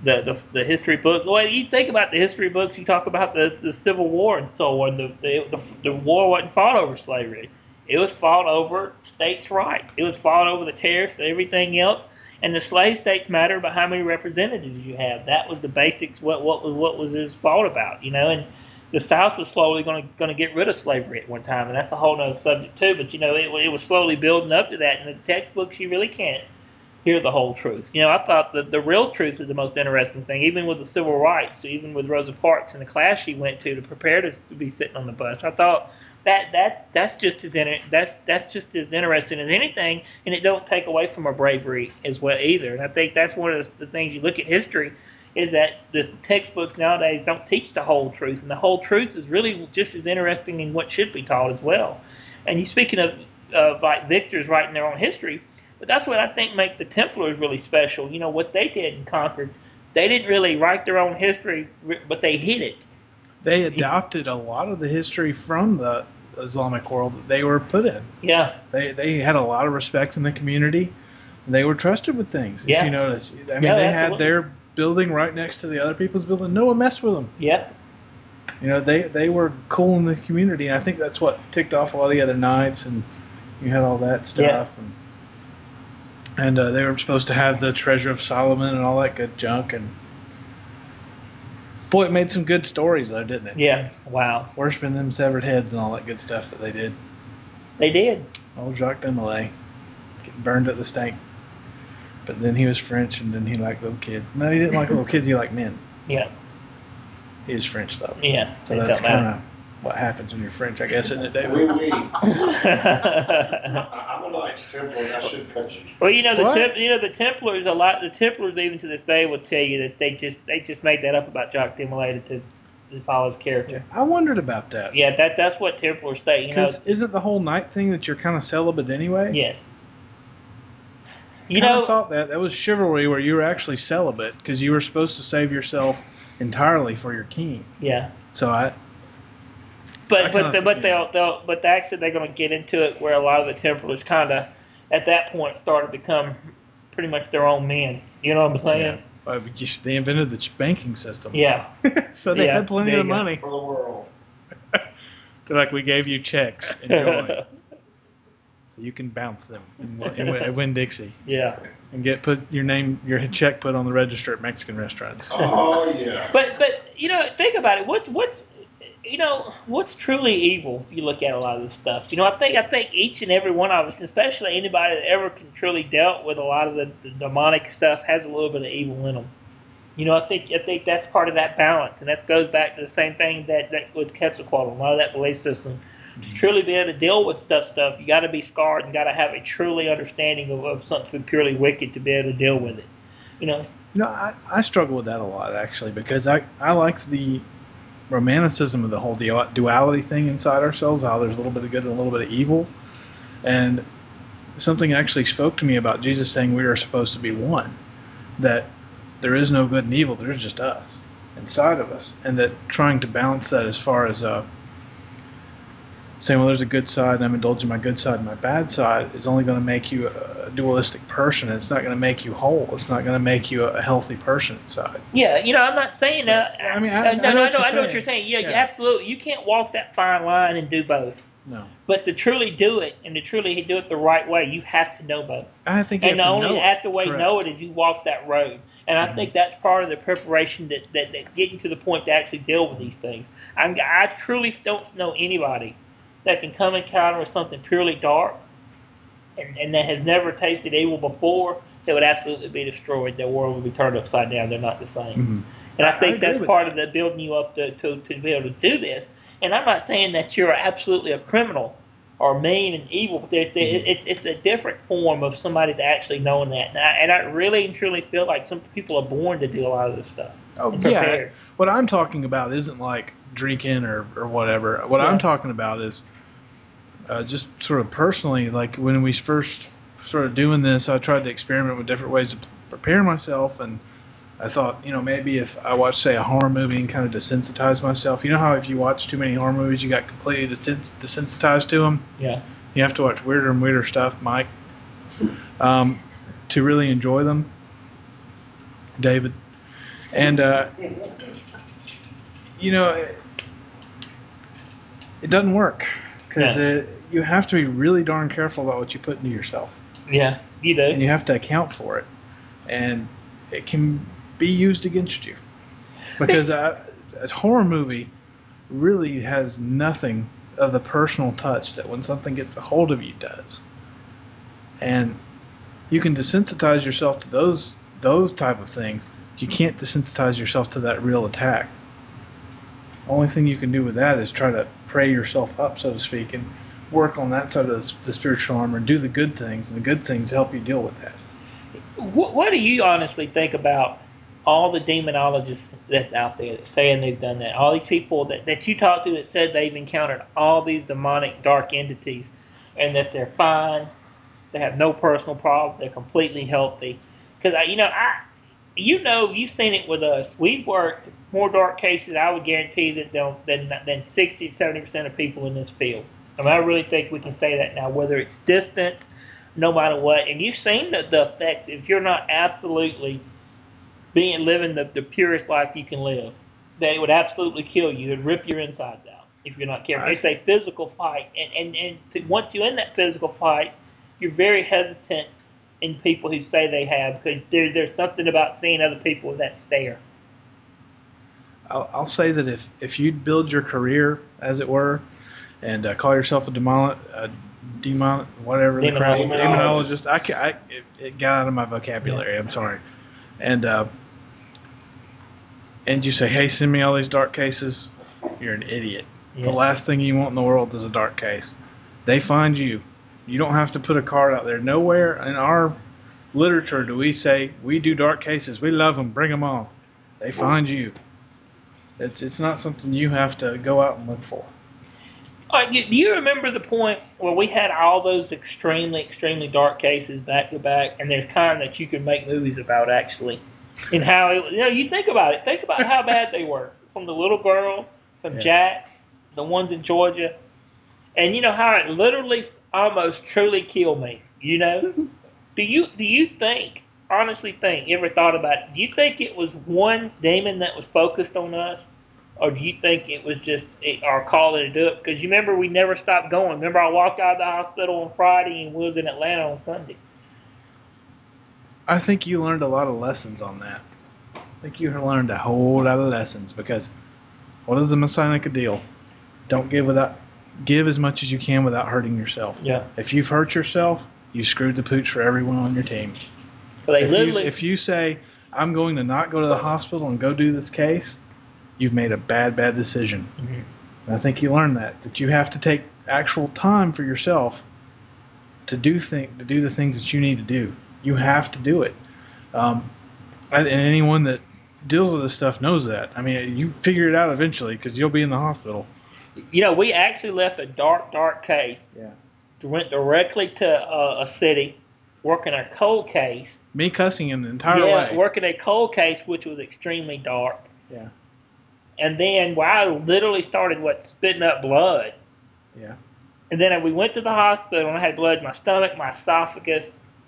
the history book. Well, you think about the history books. You talk about the Civil War and so on. The war wasn't fought over slavery. It was fought over states' rights. It was fought over the tariffs and everything else. And the slave states mattered about how many representatives you have. That was the basics. What was his fought about, And the South was slowly going to get rid of slavery at one time, and that's a whole other subject too. But it was slowly building up to that. And the textbooks, you really can't hear the whole truth. I thought that the real truth is the most interesting thing, even with the civil rights, even with Rosa Parks and the class she went to prepare us to be sitting on the bus. I thought that's just as interesting as anything, and it don't take away from her bravery as well either. And I think that's one of the things you look at history, is that the textbooks nowadays don't teach the whole truth, and the whole truth is really just as interesting in what should be taught as well. And you speaking of like victors writing their own history, but that's what I think make the Templars really special. What they did and conquered, they didn't really write their own history, but they hid it. They adopted a lot of the history from the Islamic world that they were put in. Yeah. They had a lot of respect in the community. They were trusted with things. If Yeah. you notice, I mean, Yeah, they absolutely. had their building right next to the other people's building. No one messed with them. Yeah. You know, they were cool in the community, and I think that's what ticked off a lot of the other knights, and you had all that stuff. And they were supposed to have the treasure of Solomon and all that good junk. And boy, it made some good stories, though, didn't it? Yeah. Wow. Worshipping them severed heads and all that good stuff that they did. They did. Old Jacques de Molay getting burned at the stake. But then he was French, and then he liked little kids. No, he didn't like little kids. He liked men. Yeah. He was French, though. Yeah. So it that's don't matter. kind of what happens when you're French, I guess, isn't it, David? Oui. I'm a Knights Templar, and I should cut you. Well, you know What? the Templars The Templars even to this day will tell you that they just made that up about Jacques de Molay to follow his character. I wondered about that. Yeah, that's what Templars say. You know. Because isn't the whole night thing that you're kind of celibate anyway? Yes. You I know. thought that was chivalry where you were actually celibate because you were supposed to save yourself entirely for your king. Yeah. So I But kinda think, but actually they're going to get into it where a lot of the Templars kind of at that point started to become pretty much their own men. You know what I'm saying? they invented the banking system. Yeah. So they Yeah, had plenty there of you go. money. For the world. They're like, we gave you checks. Enjoy. So you can bounce them and win Dixie Yeah. and put your check put on the register at Mexican restaurants. Oh, yeah. But you know, think about it. What's truly evil if you look at a lot of this stuff? You know, I think each and every one of us, especially anybody that ever can truly dealt with a lot of the demonic stuff, has a little bit of evil in them. You know, I think that's part of that balance, and that goes back to the same thing that with Quetzalcoatl, a lot of that belief system. To truly be able to deal with stuff, you got to be scarred and got to have a truly understanding of something purely wicked to be able to deal with it. You know. You know, I struggle with that a lot, actually, because I like the romanticism of the whole duality thing inside ourselves, how there's a little bit of good and a little bit of evil. And something actually spoke to me about Jesus saying we are supposed to be one, that there is no good and evil, there's just us inside of us. And that trying to balance that as far as saying, well, there's a good side, and I'm indulging my good side and my bad side, is only going to make you a dualistic person. It's not going to make you whole. It's not going to make you a healthy person inside. Yeah, you know, I'm not saying So, that. I mean, I know what saying. you're saying. Yeah, Yeah. absolutely. You can't walk that fine line and do both. No. But to truly do it and to truly do it the right way, you have to know both. I think you And the have to only know after way you Correct. know it is you walk that road. And I think that's part of the preparation that getting to the point to actually deal with these things. I truly don't know anybody that can come encounter with something purely dark and that has never tasted evil before, that would absolutely be destroyed. Their world would be turned upside down. They're not the same. Mhm. And I I think agree that's with part of the building you up to be able to do this. And I'm not saying that you're absolutely a criminal or mean and evil, but it's a different form of somebody that actually knowing that. And I really and truly feel like some people are born to do a lot of this stuff. Oh, and yeah. prepared. What I'm talking about isn't like drinking or whatever. What Yeah. I'm talking about is just sort of personally, like when we first started doing this, I tried to experiment with different ways to prepare myself, and I thought, you know, maybe if I watch, say, a horror movie and kind of desensitize myself. You know how if you watch too many horror movies, you got completely desensitized to them? Yeah. You have to watch weirder and weirder stuff, Mike, to really enjoy them. David. And, you know, it doesn't work because you have to be really darn careful about what you put into yourself. Yeah, you do. And you have to account for it. And it can be used against you. Because a horror movie really has nothing of the personal touch that when something gets a hold of you does. And you can desensitize yourself to those type of things. You can't desensitize yourself to that real attack. Only thing you can do with that is try to pray yourself up, so to speak, and work on that side of the spiritual armor and do the good things, and the good things help you deal with that. What do you honestly think about all the demonologists that's out there that saying they've done that? All these people that you talk to that said they've encountered all these demonic dark entities and that they're fine, they have no personal problem, they're completely healthy. Because you've seen it with us. We've worked more dark cases, I would guarantee, than 60, 70% of people in this field. I mean, I really think we can say that now, whether it's distance, no matter what. And you've seen the effects. If you're not absolutely living the purest life you can live, that it would absolutely kill you. It would rip your insides out if you're not careful. It's a physical fight. Once you're in that physical fight, you're very hesitant in people who say they have, because there's something about seeing other people with that stare. I'll say that if you'd build your career, as it were, and call yourself a demonologist. It got out of my vocabulary. Yeah. I'm sorry. And you say, hey, send me all these dark cases. You're an idiot. Yeah. The last thing you want in the world is a dark case. They find you. You don't have to put a card out there. Nowhere in our literature do we say we do dark cases. We love them. Bring them on. They find you. It's not something you have to go out and look for. Do you remember the point where we had all those extremely, extremely dark cases back to back, and there's kind that you could make movies about, actually, and how you think about it. Think about how bad they were, from the little girl, from Jack, the ones in Georgia, and you know how it literally almost truly killed me. You know, do you think, honestly think, you ever thought about it? Do you think it was one demon that was focused on us? Or do you think it was just our call to do it? Because you remember we never stopped going. Remember I walked out of the hospital on Friday and we was in Atlanta on Sunday. I think you learned a lot of lessons on that. I think you learned a whole lot of lessons, because what is the Masonic deal? Don't give as much as you can without hurting yourself. Yeah. If you've hurt yourself, you screwed the pooch for everyone on your team. But if you say, I'm going to not go to the hospital and go do this case, you've made a bad decision. Mm-hmm. And I think you learned that you have to take actual time for yourself to do the things that you need to do. You have to do it. And anyone that deals with this stuff knows that. I mean, you figure it out eventually, because you'll be in the hospital. You know, we actually left a dark case. Yeah. Went directly to a city, working a cold case. Me cussing him the entire way. Yeah, working a cold case, which was extremely dark. Yeah. And then I literally started spitting up blood. Yeah. And then we went to the hospital, and I had blood in my stomach, my esophagus,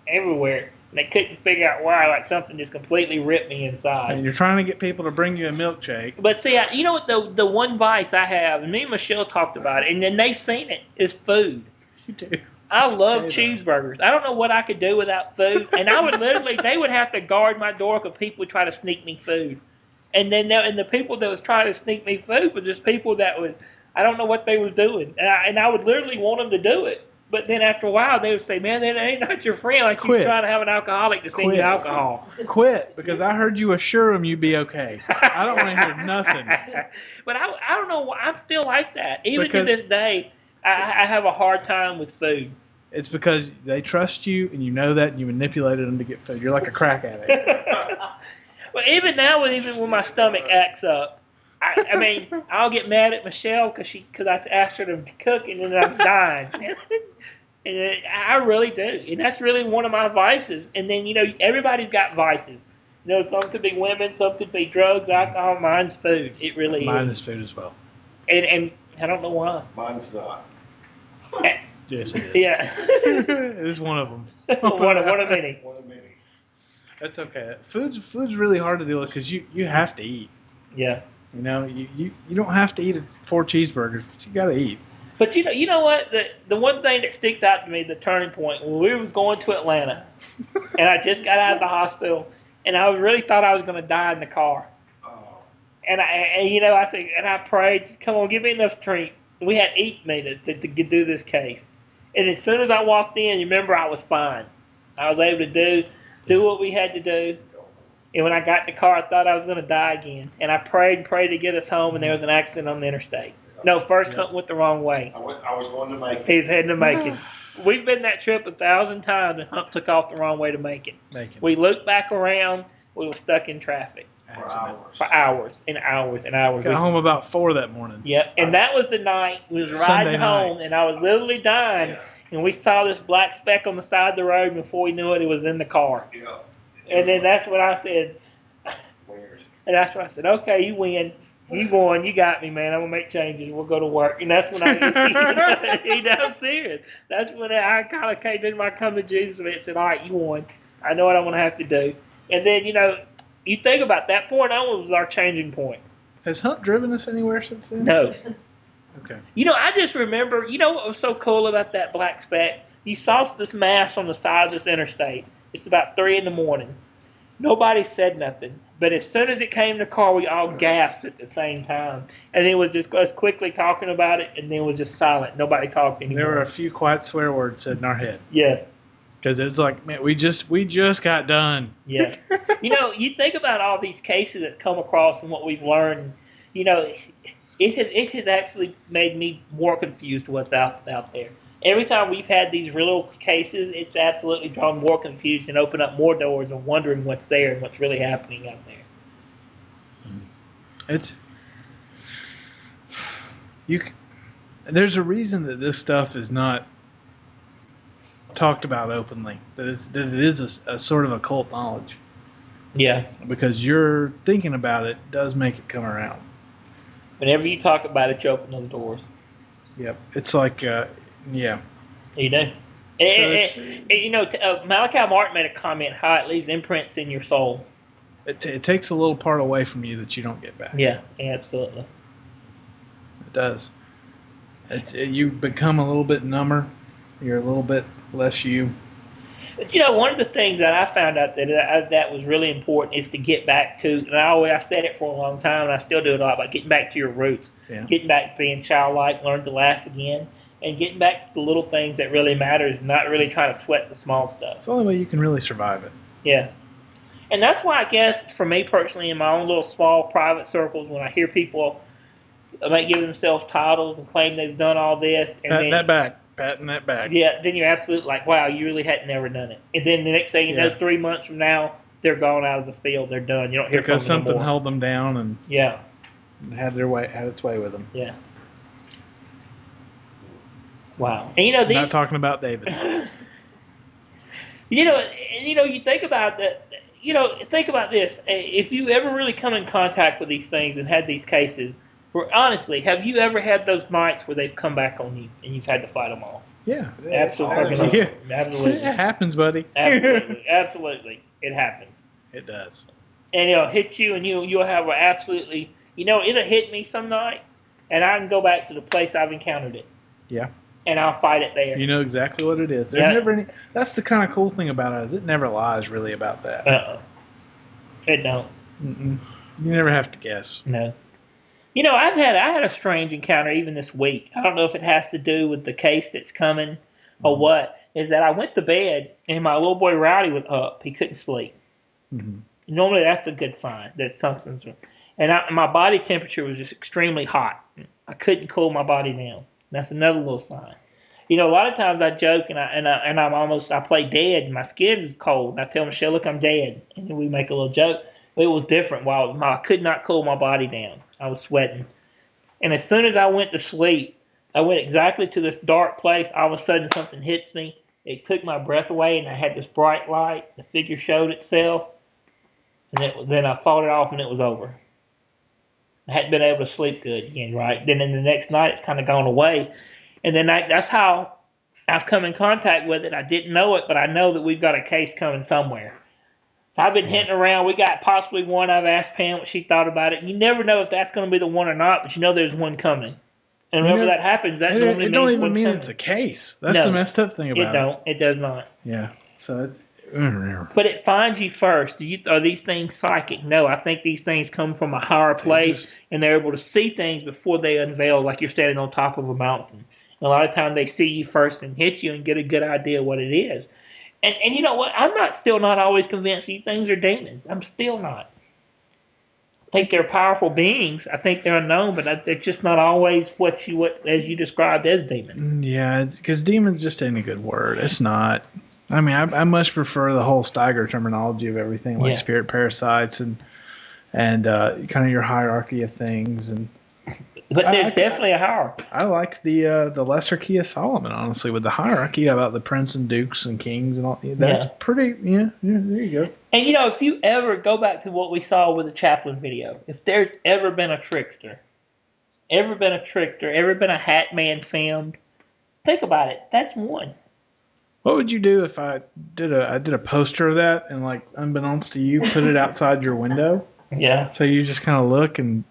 everywhere. And they couldn't figure out why, like something just completely ripped me inside. And you're trying to get people to bring you a milkshake. But see, you know what the one vice I have, and me and Michelle talked about it, and then they've seen it, is food. You do. I love cheeseburgers. I don't know what I could do without food. And I would they would have to guard my door because people would try to sneak me food. And then the people that was trying to sneak me food were just people that I don't know what they was doing. And I would literally want them to do it. But then after a while, they would say, man, that ain't not your friend. Like you're trying to have an alcoholic to send you alcohol. Quit, because I heard you assure them you'd be okay. I don't want to hear nothing. But I don't know. I'm still like that. Even to this day, I have a hard time with food. It's because they trust you, and you know that, and you manipulated them to get food. You're like a crack addict. Well, even now, when my stomach acts up, I mean, I'll get mad at Michelle because I asked her to cook, and then I'm dying. And I really do, and that's really one of my vices. And then everybody's got vices. Some could be women, some could be drugs, alcohol. Mine's food. It really is. Mine is food as well. And I don't know why. Mine's not. Yes, it is. Yeah. It is one of them. one of many. That's okay. Food's really hard to deal with, because you have to eat. Yeah. You don't have to eat 4 cheeseburgers, but you got to eat. But you know what? The one thing that sticks out to me, the turning point, when we were going to Atlanta, and I just got out of the hospital, and I really thought I was going to die in the car. Oh. And I prayed, come on, give me enough strength. We had eat me to do this case. And as soon as I walked in, you remember, I was fine. I was able to do what we had to do. And when I got in the car, I thought I was going to die again. And I prayed to get us home, and there was an accident on the interstate. No, something went the wrong way. I was going to Macon. He's heading to Macon. We've been that trip 1,000 times, and Hump took off the wrong way to Macon. We looked back around. We were stuck in traffic. For hours and hours and hours. Got home about 4 that morning. Yep, and that was the night we was riding home, and I was literally dying, and we saw this black speck on the side of the road, and before we knew it, it was in the car. Yeah. And then that's when I said, okay, you win. You won. You got me, man. I'm gonna make changes. We'll go to work, and that's when I'm serious. That's when I kind of came to my come to Jesus and said, "All right, you won. I know what I'm gonna have to do." And then you think about that point. That was our changing point. Has Hunt driven us anywhere since then? No. Okay. I just remember. What was so cool about that black speck? You saw this mass on the side of this interstate. It's about 3 a.m. Nobody said nothing. But as soon as it came to the car, we all gasped at the same time. And it was just us quickly talking about it, and then it was just silent. Nobody talked anymore. There were a few quiet swear words said in our head. Yeah. Because it's like, man, we just got done. Yeah. You think about all these cases that come across and what we've learned. It has actually made me more confused what's out there. Every time we've had these real cases, it's absolutely drawn more confusion and opened up more doors of wondering what's there and what's really happening out there. There's a reason that this stuff is not talked about openly. That it is a sort of occult knowledge. Yeah. Because you're thinking about it does make it come around. Whenever you talk about it, you open those doors. Yep. It's like, yeah. You do. Malachi Martin made a comment how it leaves imprints in your soul. It takes a little part away from you that you don't get back. Yeah, absolutely. It does. You become a little bit number. You're a little bit less you. But one of the things that I found out that was really important is to get back to, and I said it for a long time, and I still do it a lot, but getting back to your roots. Yeah. Getting back to being childlike, learn to laugh again, and getting back to the little things that really matters, and not really trying to sweat the small stuff. It's the only way you can really survive it. Yeah. And that's why I guess, for me personally, in my own little small private circles, when I hear people give themselves titles and claim they've done all this, and patting that back. Yeah, then you're absolutely like, wow, you really hadn't never done it. And then the next thing you know, 3 months from now, they're gone out of the field. They're done. You don't hear from them anymore. Because something held them down and had its way with them. Yeah. Wow. And I'm not talking about David. You think about that. Think about this. If you ever really come in contact with these things and had these cases, honestly, have you ever had those nights where they've come back on you and you've had to fight them off? Yeah. Absolutely. Yeah. Absolutely. It happens, buddy. Absolutely. It happens. It does. And it'll hit you, and you'll have it'll hit me some night, and I can go back to the place I've encountered it. Yeah. And I'll fight it there. You know exactly what it is. There's never any. That's the kind of cool thing about it. Is it never lies really about that. It don't. Mm-mm. You never have to guess. No. I had a strange encounter even this week. I don't know if it has to do with the case that's coming or what. Is that I went to bed and my little boy Rowdy was up. He couldn't sleep. Mm-hmm. Normally that's a good sign that something's wrong. And my body temperature was just extremely hot. I couldn't cool my body down. That's another little sign. A lot of times I joke and I play dead and my skin is cold. And I tell Michelle, look, I'm dead. And we make a little joke. But it was different. I could not cool my body down. I was sweating. And as soon as I went to sleep, I went exactly to this dark place. All of a sudden something hits me. It took my breath away and I had this bright light. The figure showed itself. And then I fought it off and it was over. I hadn't been able to sleep good again, right? Then in the next night, it's kind of gone away. And then that's how I've come in contact with it. I didn't know it, but I know that we've got a case coming somewhere. So I've been hitting around. We got possibly one. I've asked Pam what she thought about it. You never know if that's going to be the one or not, but there's one coming. And whenever that happens, that normally means it don't even one's mean coming. It's a case. That's the messed up thing about it. It does not. Yeah. So it's... But it finds you first. Are these things psychic? No, I think these things come from a higher place, and they're able to see things before they unveil, like you're standing on top of a mountain. And a lot of times they see you first and hit you and get a good idea of what it is. And you know what? I'm still not always convinced these things are demons. I'm still not. I think they're powerful beings. I think they're unknown, but they're just not always what as you described as demons. Yeah, because demons just ain't a good word. It's not. I mean, I much prefer the whole Steiger terminology of everything, like spirit parasites and kind of your hierarchy of things. And But there's definitely a hierarchy. I like the lesser key of Solomon, honestly, with the hierarchy about the prince and dukes and kings and all. That's pretty. Yeah, there you go. And if you ever go back to what we saw with the chaplain video, if there's ever been a trickster, ever been a hat man filmed, think about it. That's one. What would you do if I did a poster of that and, like, unbeknownst to you, put it outside your window? Yeah. So you just kind of look and,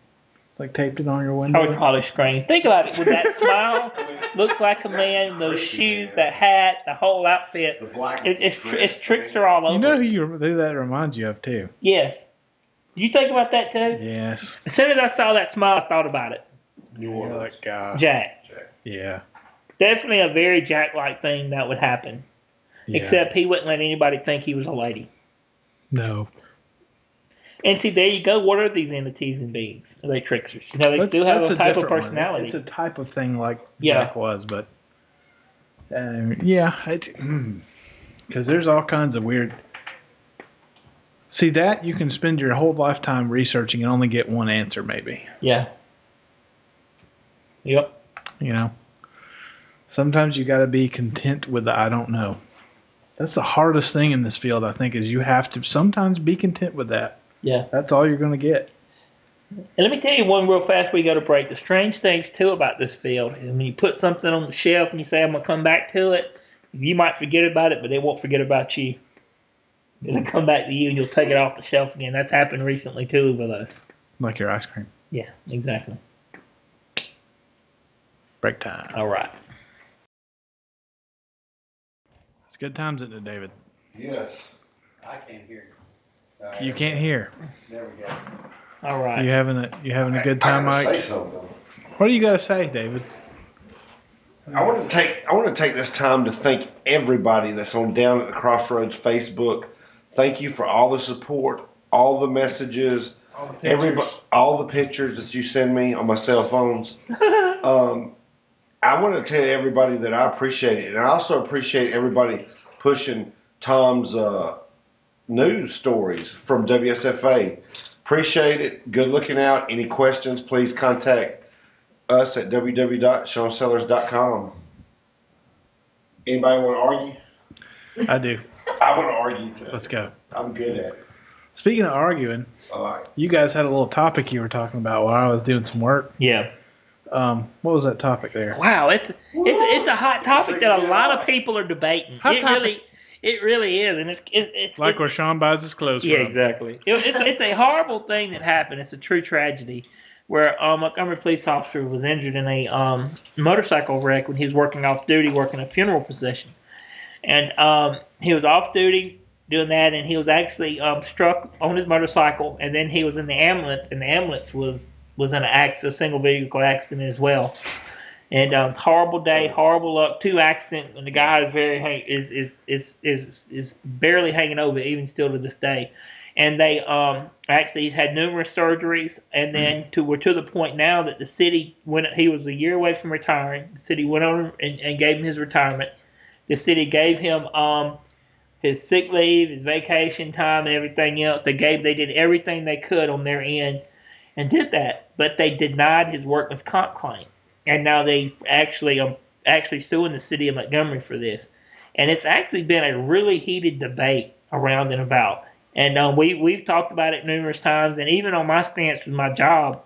like, taped it on your window? I would probably scream. Think about it. With that smile, looks like a man, those shoes, that hat, the whole outfit. It's trickster all over. You know who that reminds you of, too? Yes. You think about that, too? Yes. As soon as I saw that smile, I thought about it. You're like, Jack. Yeah. Definitely a very Jack-like thing that would happen. Yeah. Except he wouldn't let anybody think he was a lady. No. And see, there you go. What are these entities and beings? Are they tricksters? They still have a type of personality. It's a type of thing like Jack was, but because there's all kinds of weird. See, that you can spend your whole lifetime researching and only get one answer, maybe. Yeah. Yep. Sometimes you got to be content with the I don't know. That's the hardest thing in this field, I think, is you have to sometimes be content with that. Yeah. That's all you're going to get. And let me tell you one real fast before we go to break. The strange things, too, about this field is when you put something on the shelf and you say, I'm going to come back to it, you might forget about it, but they won't forget about you. It'll come back to you and you'll take it off the shelf again. That's happened recently, too, with us. Like your ice cream. Yeah, exactly. Break time. All right. It's good times, isn't it, David? Yes. I can't hear you. You can't hear. There we go. All right. You having a good time, I Mike? gotta say something. What do you got to say, David? I want to take this time to thank everybody that's on Down at the Crossroads Facebook. Thank you for all the support, all the messages, all the pictures that you send me on my cell phones. I want to tell everybody that I appreciate it, and I also appreciate everybody pushing Tom's news stories from WSFA. Appreciate it. Good looking out. Any questions, please contact us at www.seansellers.com. Anybody want to argue? I do. I want to argue too. Let's go. I'm good at it. Speaking of arguing, All right. you guys had a little topic you were talking about while I was doing some work. Yeah. What was that topic there? Wow, it's a hot topic that a lot of people are debating. It really is, and it's like where Sean buys his clothes from. Yeah, exactly. It's a horrible thing that happened. It's a true tragedy, where a Montgomery police officer was injured in a motorcycle wreck when he was working off duty, working a funeral procession, and he was off duty doing that, and he was actually struck on his motorcycle, and then he was in the ambulance, and the ambulance was in a single vehicle accident as well. And horrible day, horrible luck, 2 accidents, and the guy is barely hanging over even still to this day. And they actually had numerous surgeries, and then we're to the point now that the city, when he was a year away from retiring, the city went on and gave him his retirement. The city gave him his sick leave, his vacation time, and everything else. They did everything they could on their end and did that, but they denied his workman's comp claim. And now they actually suing the city of Montgomery for this. And it's actually been a really heated debate around and about. And we've talked about it numerous times, and even on my stance with my job,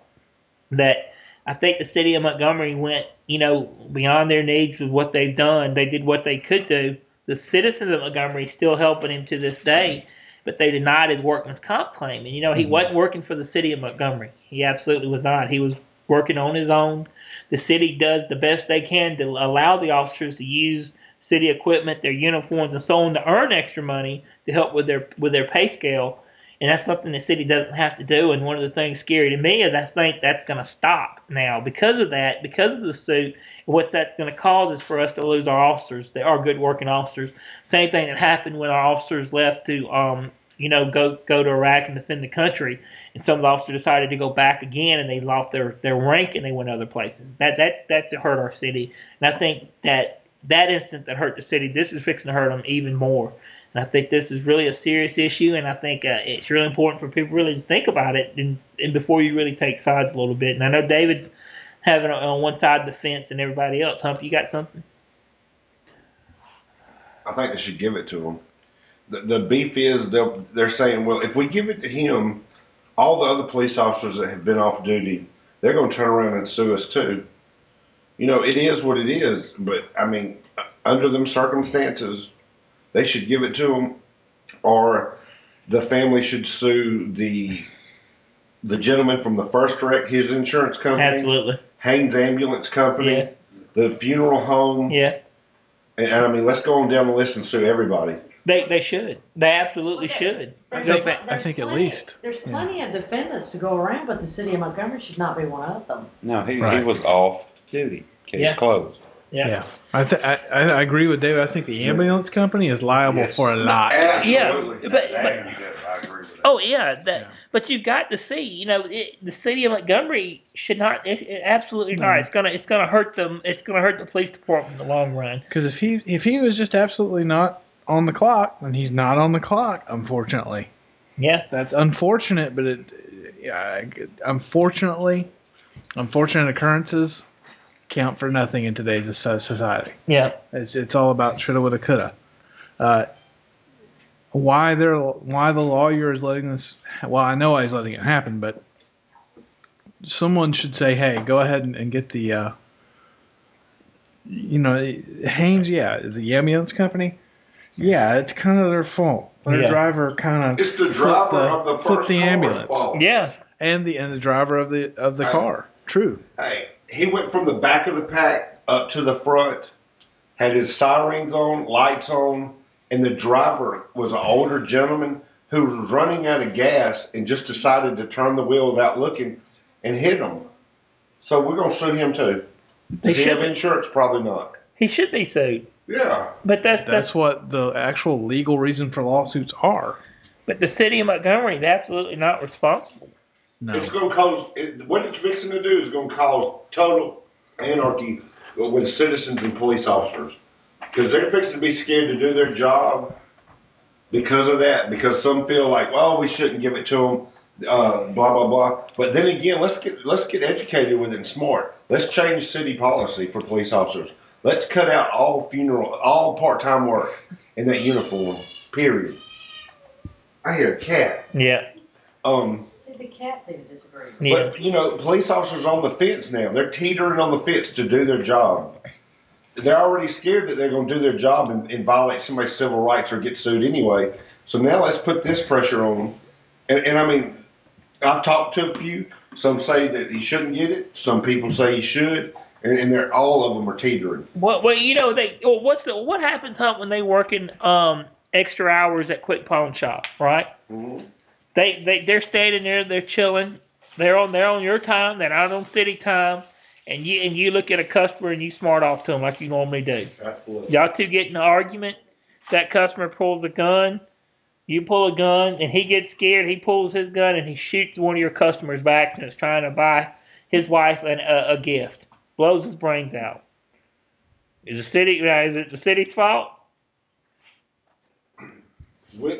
that I think the city of Montgomery went, beyond their needs with what they've done. They did what they could do. The citizens of Montgomery still helping him to this day, but they denied his workman's comp claim. And, he wasn't working for the city of Montgomery. He absolutely was not. He was working on his own. The city does the best they can to allow the officers to use city equipment, their uniforms, and so on to earn extra money to help with their pay scale. And that's something the city doesn't have to do. And one of the things scary to me is I think that's going to stop now because of that, because of the suit. What that's going to cause is for us to lose our officers. They are good working officers. Same thing that happened when our officers left to go to Iraq and defend the country. And some of the officers decided to go back again, and they lost their rank, and they went other places. That hurt our city. And I think that instance that hurt the city, this is fixing to hurt them even more. And I think this is really a serious issue, and I think it's really important for people really to think about it and before you really take sides a little bit. And I know David having it on one side of the fence and everybody else. Hump, you got something? I think they should give it to them. The beef is they're saying, well, if we give it to him, all the other police officers that have been off duty, they're going to turn around and sue us too. You know, it is what it is, but I mean, under them circumstances, they should give it to them, or the family should sue the gentleman from the first wreck, his insurance company, Absolutely. Haynes Ambulance Company, Yeah. the funeral home. Yeah. And I mean, let's go on down the list and sue everybody. They should. They absolutely should. I think at least. There's plenty of defendants to go around, but the city of Montgomery should not be one of them. No, he Right. was off duty. Case Yeah. closed. Yeah. I agree with David. I think the ambulance company is liable for a lot. Absolutely. But I agree with that. oh yeah, but you've got to see, you know, the city of Montgomery should not. It absolutely not. It's gonna hurt them. It's gonna hurt the police department in the long run. Because if he was just absolutely not on the clock, then he's not on the clock. Unfortunately. Yeah. That's unfortunate, but unfortunate occurrences count for nothing in today's society. Yeah. It's all about shoulda, woulda, coulda. Why the lawyer is letting this? Well, I know why he's letting it happen, but someone should say, "Hey, go ahead and get the." Haynes, the ambulance company. Yeah, it's kind of their fault. Their driver kind of It's the driver of the flipped first the car's ambulance. fault. Yeah. And the driver of the car. True. Hey, he went from the back of the pack up to the front, had his sirens on, lights on, and the driver was an older gentleman who was running out of gas and just decided to turn the wheel without looking and hit him. So we're going to sue him too. Does he have insurance? Probably not. He should be sued. Yeah. But That's what the actual legal reason for lawsuits are. But the city of Montgomery is absolutely not responsible. No. It's going to cause, what it's fixing to do is going to cause total anarchy with citizens and police officers. Because they're fixing to be scared to do their job because of that. Because some feel like, well, we shouldn't give it to them, blah, blah, blah. But then again, let's get educated with it and smart. Let's change city policy for police officers. Let's cut out all part-time work in that uniform, period. I hear a cat. Yeah. The cat thing disagrees. Yeah. But, police officers are on the fence now. They're teetering on the fence to do their job. They're already scared that they're going to do their job and violate somebody's civil rights or get sued anyway. So now let's put this pressure on them. And I mean, I've talked to a few. Some say that he shouldn't get it. Some people say he should. And all of them are teetering. Well, what happens, Hump, when they working extra hours at Quick Pawn Shop, right? Mm-hmm. They're standing there, they're chilling, they're on your time, they're not on city time, and you look at a customer and you smart off to them like you normally do. Absolutely. Y'all two get in an argument. That customer pulls a gun, you pull a gun, and he gets scared. He pulls his gun and he shoots one of your customers back and is trying to buy his wife a gift. Blows his brains out. Is it the city's fault? We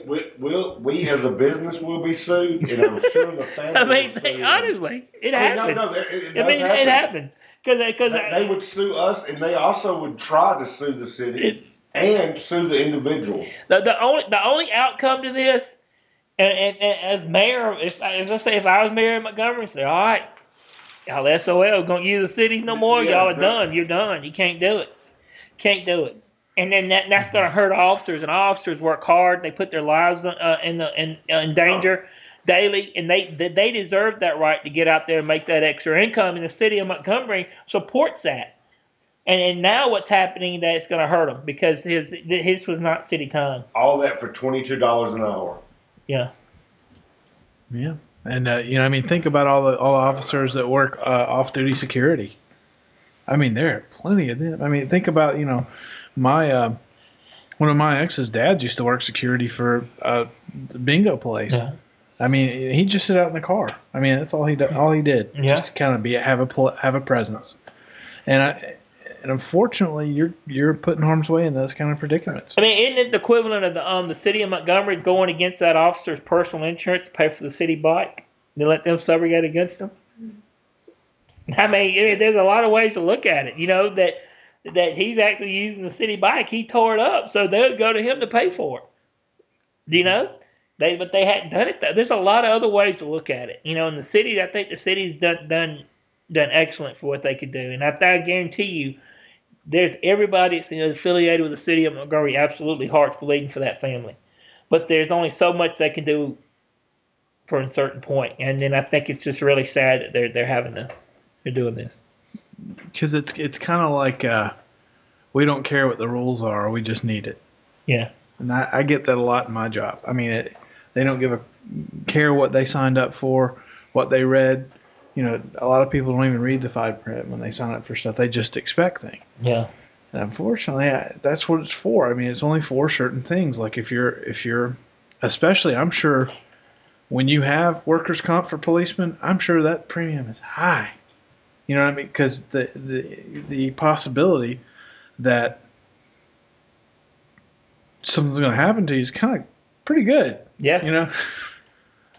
as a business will be sued, and I'm sure the family. I mean, will sue honestly, it happens. No, it does it happens. They would sue us, and they also would try to sue the city and sue the individual. The only outcome to this, and as mayor, if I was mayor of Montgomery, say, all right, y'all SOL gonna use the city no more. Yeah, y'all are done. You're done. You can't do it. Can't do it. And then that's going to hurt officers, and officers work hard. They put their lives in danger daily, and they deserve that right to get out there and make that extra income. And the city of Montgomery supports that. And now what's happening that it's going to hurt him because his was not city time. All that for $22 an hour. Yeah. Yeah, and think about all the officers that work off-duty security. I mean, there are plenty of them. I mean, think about my one of my ex's dads used to work security for a bingo place. Yeah. I mean, he'd just sit out in the car. I mean, that's all he did. Yeah. Just kind of have a presence. And unfortunately, you're put in harm's way in those kind of predicaments. I mean, isn't it the equivalent of the city of Montgomery going against that officer's personal insurance to pay for the city bike? They let them subrogate against them. I mean, there's a lot of ways to look at it. You know, that he's actually using the city bike. He tore it up, so they'll go to him to pay for it. You know? But they hadn't done it. There's a lot of other ways to look at it. You know, in the city, I think the city's done excellent for what they could do. And I guarantee you, there's everybody that's affiliated with the city of Montgomery absolutely heart's bleeding for that family. But there's only so much they can do for a certain point. And then I think it's just really sad that they're doing this. Because it's kind of like we don't care what the rules are, we just need it. Yeah. And I get that a lot in my job. I mean, they don't care what they signed up for, what they read. You know, a lot of people don't even read the fine print when they sign up for stuff. They just expect things. Yeah. And unfortunately, that's what it's for. I mean, it's only for certain things. Like if you're, especially, I'm sure, when you have workers' comp for policemen, I'm sure that premium is high. You know what I mean? Because the possibility that something's going to happen to you is kind of pretty good. Yeah. You know?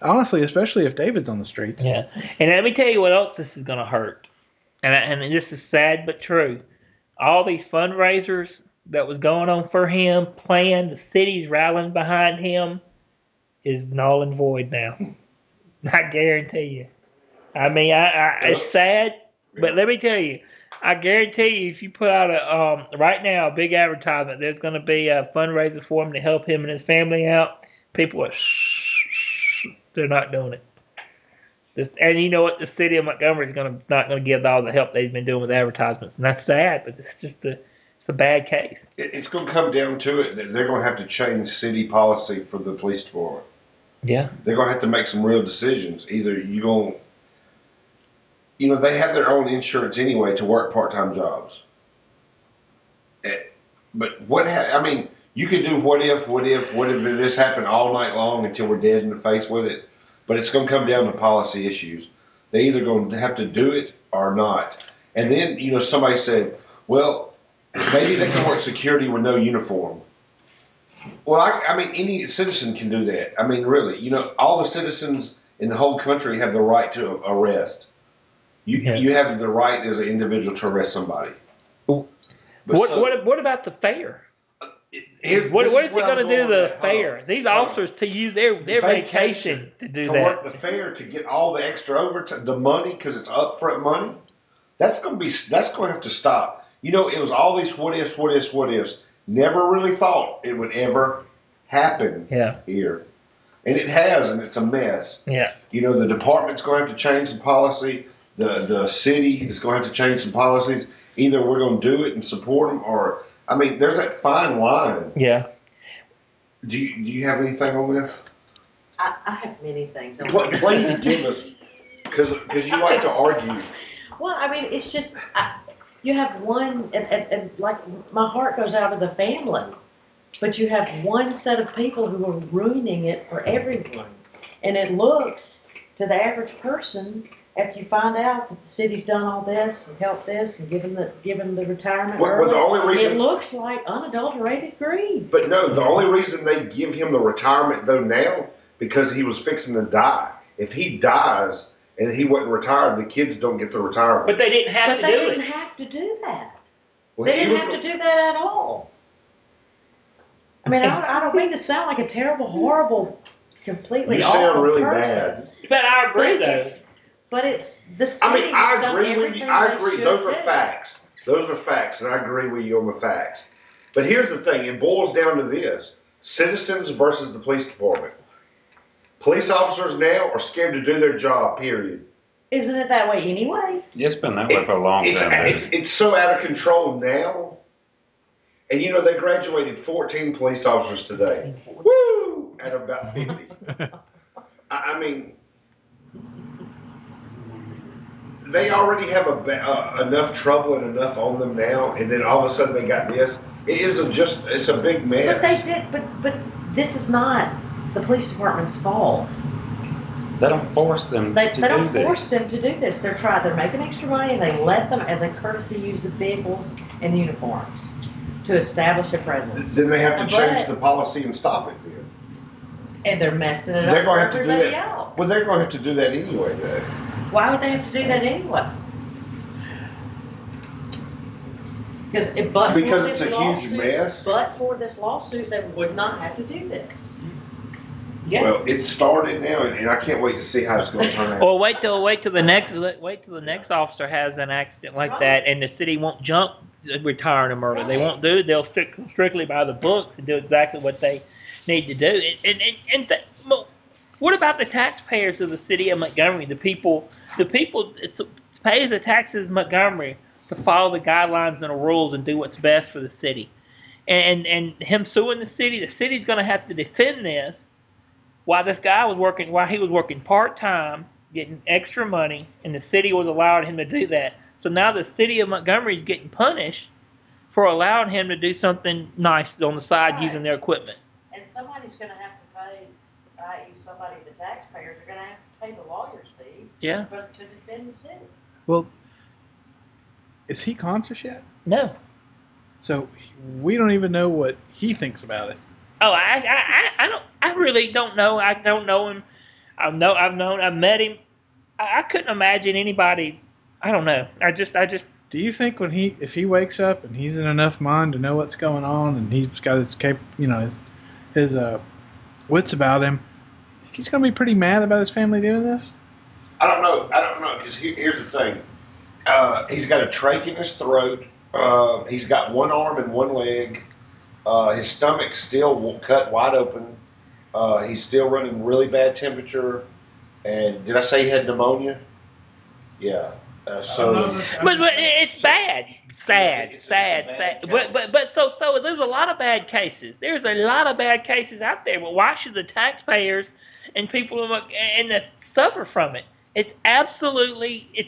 Honestly, especially if David's on the streets. Yeah. And let me tell you what else this is going to hurt. And this is sad but true. All these fundraisers that was going on for him, planned, the city's rallying behind him, is null and void now. I guarantee you. I mean, it's sad, but let me tell you, I guarantee you, if you put out right now a big advertisement, there's going to be a fundraiser for him to help him and his family out. People are they're not doing it. And you know what? The city of Montgomery is not going to give all the help they've been doing with advertisements, and that's sad. But it's just it's a bad case. It's going to come down to it that they're going to have to change city policy for the police department. Yeah. They're going to have to make some real decisions. Either they have their own insurance anyway to work part-time jobs. But you could do what if this happened all night long until we're dead in the face with it. But it's going to come down to policy issues. They're either going to have to do it or not. And then, somebody said, well, maybe they can work security with no uniform. Well, any citizen can do that. I mean, really, all the citizens in the whole country have the right to arrest. You have the right as an individual to arrest somebody. What about the fair? What is it going to do to the fair? These officers to use their vacation to do that. To work the fair to get all the extra overtime, the money, because it's upfront money. That's going to have to stop. It was all these what ifs. Never really thought it would ever happen here. And it has, and it's a mess. Yeah. The department's going to have to change some policy. The city is going to have to change some policies. Either we're going to do it and support them, or, there's that fine line. Yeah. Do you have anything on this? I have many things. Please give us, because you like to argue. Well, it's just, you have one, and like, my heart goes out to the family, but you have one set of people who are ruining it for everyone. And it looks, to the average person, after you find out that the city's done all this and helped this and given the retirement early, the only reason, it looks like unadulterated greed. But no, the only reason they give him the retirement though now, because he was fixing to die. If he dies and he wasn't retired, the kids don't get the retirement. But they didn't have to do it. They didn't have to do that. Well, they didn't have to do that at all. I don't mean to sound like a terrible, horrible, completely awful sound really person. bad. But I agree though. But it's the city I done agree with you. everything I they agree. should Those are do. facts. Those are facts, and I agree with you on the facts. But here's the thing. It boils down to this. Citizens versus the police department. Police officers now are scared to do their job, period. Isn't it that way anyway? It's been that way for a long time. It's so out of control now. And they graduated 14 police officers today. Woo! Out of about 50. They already have enough trouble and enough on them now, and then all of a sudden they got this. It's a big mess. But this is not the police department's fault. They don't force them They to don't do this. force them to do this. They're making extra money, and they let them, as a courtesy, use the vehicles and uniforms to establish a presence. Then they have to change the policy and stop it then. And they're messing it up for everybody else. Well, they're going to have to do that anyway, though. Why would they have to do that anyway? Because Because it's a huge mess? But for this lawsuit, they would not have to do this. Yeah. Well, it's started now, and I can't wait to see how it's going to turn out. Or wait till the next officer has an accident like that, and the city won't jump retiring a murder. They won't do it. They'll stick strictly by the books and do exactly what they need to do. Well, what about the taxpayers of the city of Montgomery? The people pay the taxes in Montgomery to follow the guidelines and the rules and do what's best for the city. And him suing the city's going to have to defend this. While he was working part-time, getting extra money, and the city was allowing him to do that. So now the city of Montgomery is getting punished for allowing him to do something nice on the side using their equipment. And somebody's going to have to pay, the taxpayers are going to have to pay the lawyer's fees to defend the city. Well, is he conscious yet? No. So we don't even know what he thinks about it. Oh, I really don't know. I don't know him. I've met him. I couldn't imagine anybody. I don't know. I just. Do you think if he wakes up and he's in enough mind to know what's going on and he's got his wits about him, he's going to be pretty mad about his family doing this? I don't know, because here's the thing. He's got a trach in his throat. He's got one arm and one leg. His stomach's still cut wide open. He's still running really bad temperature. And did I say he had pneumonia? Yeah. But it's bad. Sad. But so there's a lot of bad cases. There's a lot of bad cases out there. But why should the taxpayers and people suffer from it? It's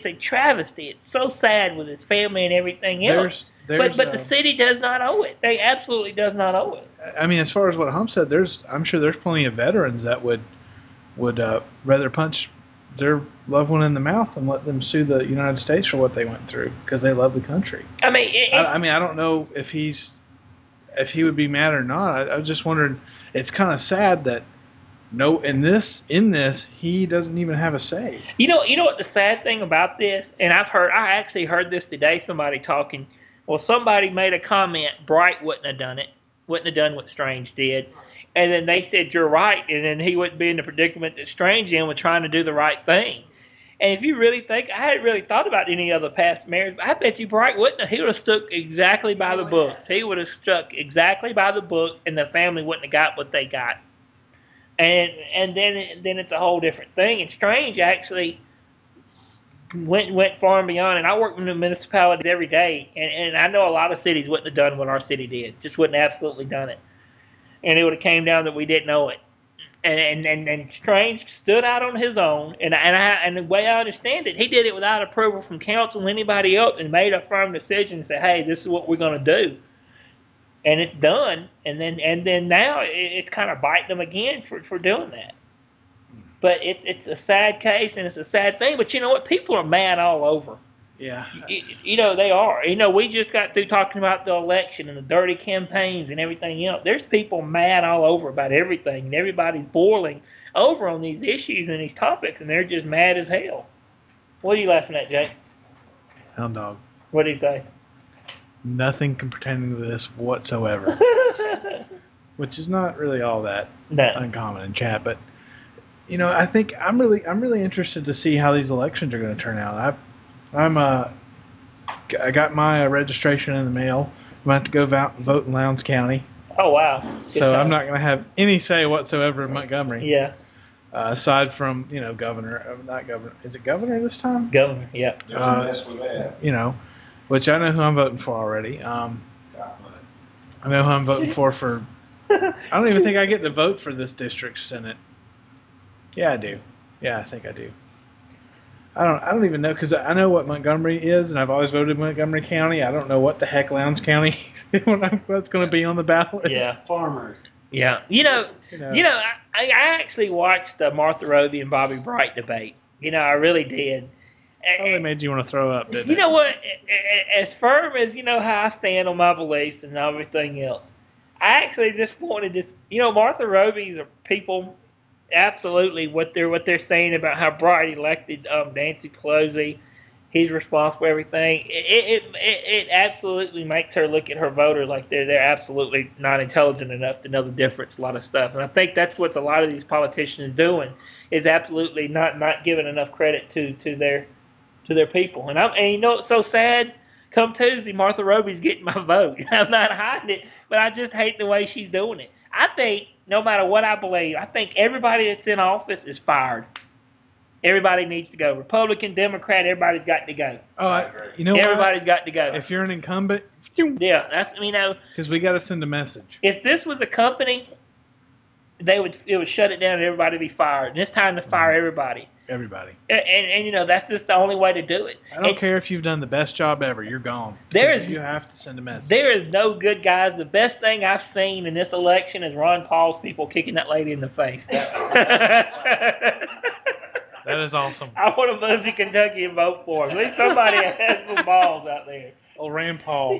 a travesty. It's so sad with his family and everything else. But the city does not owe it. They absolutely does not owe it. I mean, as far as what Hump said, I'm sure there's plenty of veterans that would rather punch their loved one in the mouth and let them sue the United States for what they went through because they love the country. I mean, I don't know if he would be mad or not. I was just wondering. It's kind of sad that in this he doesn't even have a say. You know what the sad thing about this, and I actually heard this today. Somebody talking. Well, somebody made a comment. Bright wouldn't have done it. Wouldn't have done what Strange did. And then they said, you're right. And then he wouldn't be in the predicament that Strange in with trying to do the right thing. And if you really think, I hadn't really thought about any other past mayors, but I bet you Bright wouldn't have. He would have stuck exactly by the books. He would have stuck exactly by the book, and the family wouldn't have got what they got. And then it's a whole different thing. And Strange actually went far and beyond. And I work in the municipality every day, and I know a lot of cities wouldn't have done what our city did. Just wouldn't have absolutely done it. And it would have came down that we didn't know it. And Strange stood out on his own, and the way I understand it, he did it without approval from council or anybody else, and made a firm decision and said, "Hey, this is what we're going to do," and it's done. And then now it's kind of biting them again for doing that. But it's a sad case and it's a sad thing. But you know what? People are mad all over. Yeah. They are. We just got through talking about the election and the dirty campaigns and everything else. There's people mad all over about everything, and everybody's boiling over on these issues and these topics, and they're just mad as hell. What are you laughing at, Jake? Hound dog. What did he say? Nothing pertaining to this whatsoever. Which is not really all that uncommon in chat, but I think I'm really interested to see how these elections are going to turn out. I got my registration in the mail. I'm going to have to go vote in Lowndes County. Oh, wow. So I'm not going to have any say whatsoever in Montgomery. Yeah. Aside from, governor, not governor. Is it governor this time? Governor, yeah. Mess with that. Which I know who I'm voting for already. I know who I'm voting for. I don't even think I get to vote for this district's Senate. Yeah, I do. Yeah, I think I do. I don't even know, because I know what Montgomery is, and I've always voted Montgomery County. I don't know what the heck Lowndes County what's going to be on the ballot. Yeah. Farmers. Yeah. I actually watched the Martha Roby and Bobby Bright debate. I really did. Probably made you want to throw up, didn't it? You know what? As firm as how I stand on my beliefs and everything else, I actually just wanted to. Martha Roby's are people. Absolutely, what they're saying about how Bright elected Nancy Pelosi, He's responsible for everything. It absolutely makes her look at her voters like they're absolutely not intelligent enough to know the difference. A lot of stuff, and I think that's what a lot of these politicians are doing, is absolutely not giving enough credit to their people. And you know what's so sad? Come Tuesday, Martha Roby's getting my vote. I'm not hiding it, but I just hate the way she's doing it. I think no matter what I believe, I think everybody that's in office is fired. Everybody needs to go. Republican, Democrat, everybody's got to go. Oh, you know Everybody's what? got to go. If you're an incumbent, Yeah, that's, you know. Because we got to send a message. If this was a company, it would shut it down and everybody would be fired. And it's time to fire everybody. Everybody. And you know, that's just the only way to do it. I don't care if you've done the best job ever. You're gone. You have to send a message. There is no good guys. The best thing I've seen in this election is Ron Paul's people kicking that lady in the face. That is awesome. I want to move to Kentucky and vote for him. At least somebody has some balls out there. Oh, Rand Paul.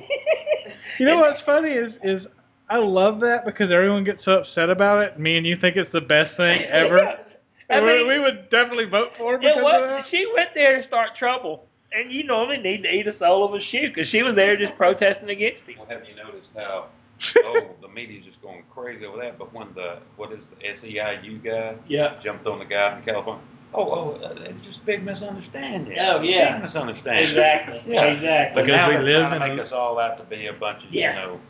You know what's funny is I love that because everyone gets so upset about it. Me and you think it's the best thing ever. I mean, we would definitely vote for her because of that. She went there to start trouble. And you normally need to eat a soul of a shoe because she was there just protesting against him. Well, have you noticed how, the media's just going crazy over that, but when the SEIU guy jumped on the guy in California, it's just a big misunderstanding. Oh, yeah. Big misunderstanding. Exactly. Yeah. Exactly. But Because now we they're live trying to in make us all out to be a bunch of,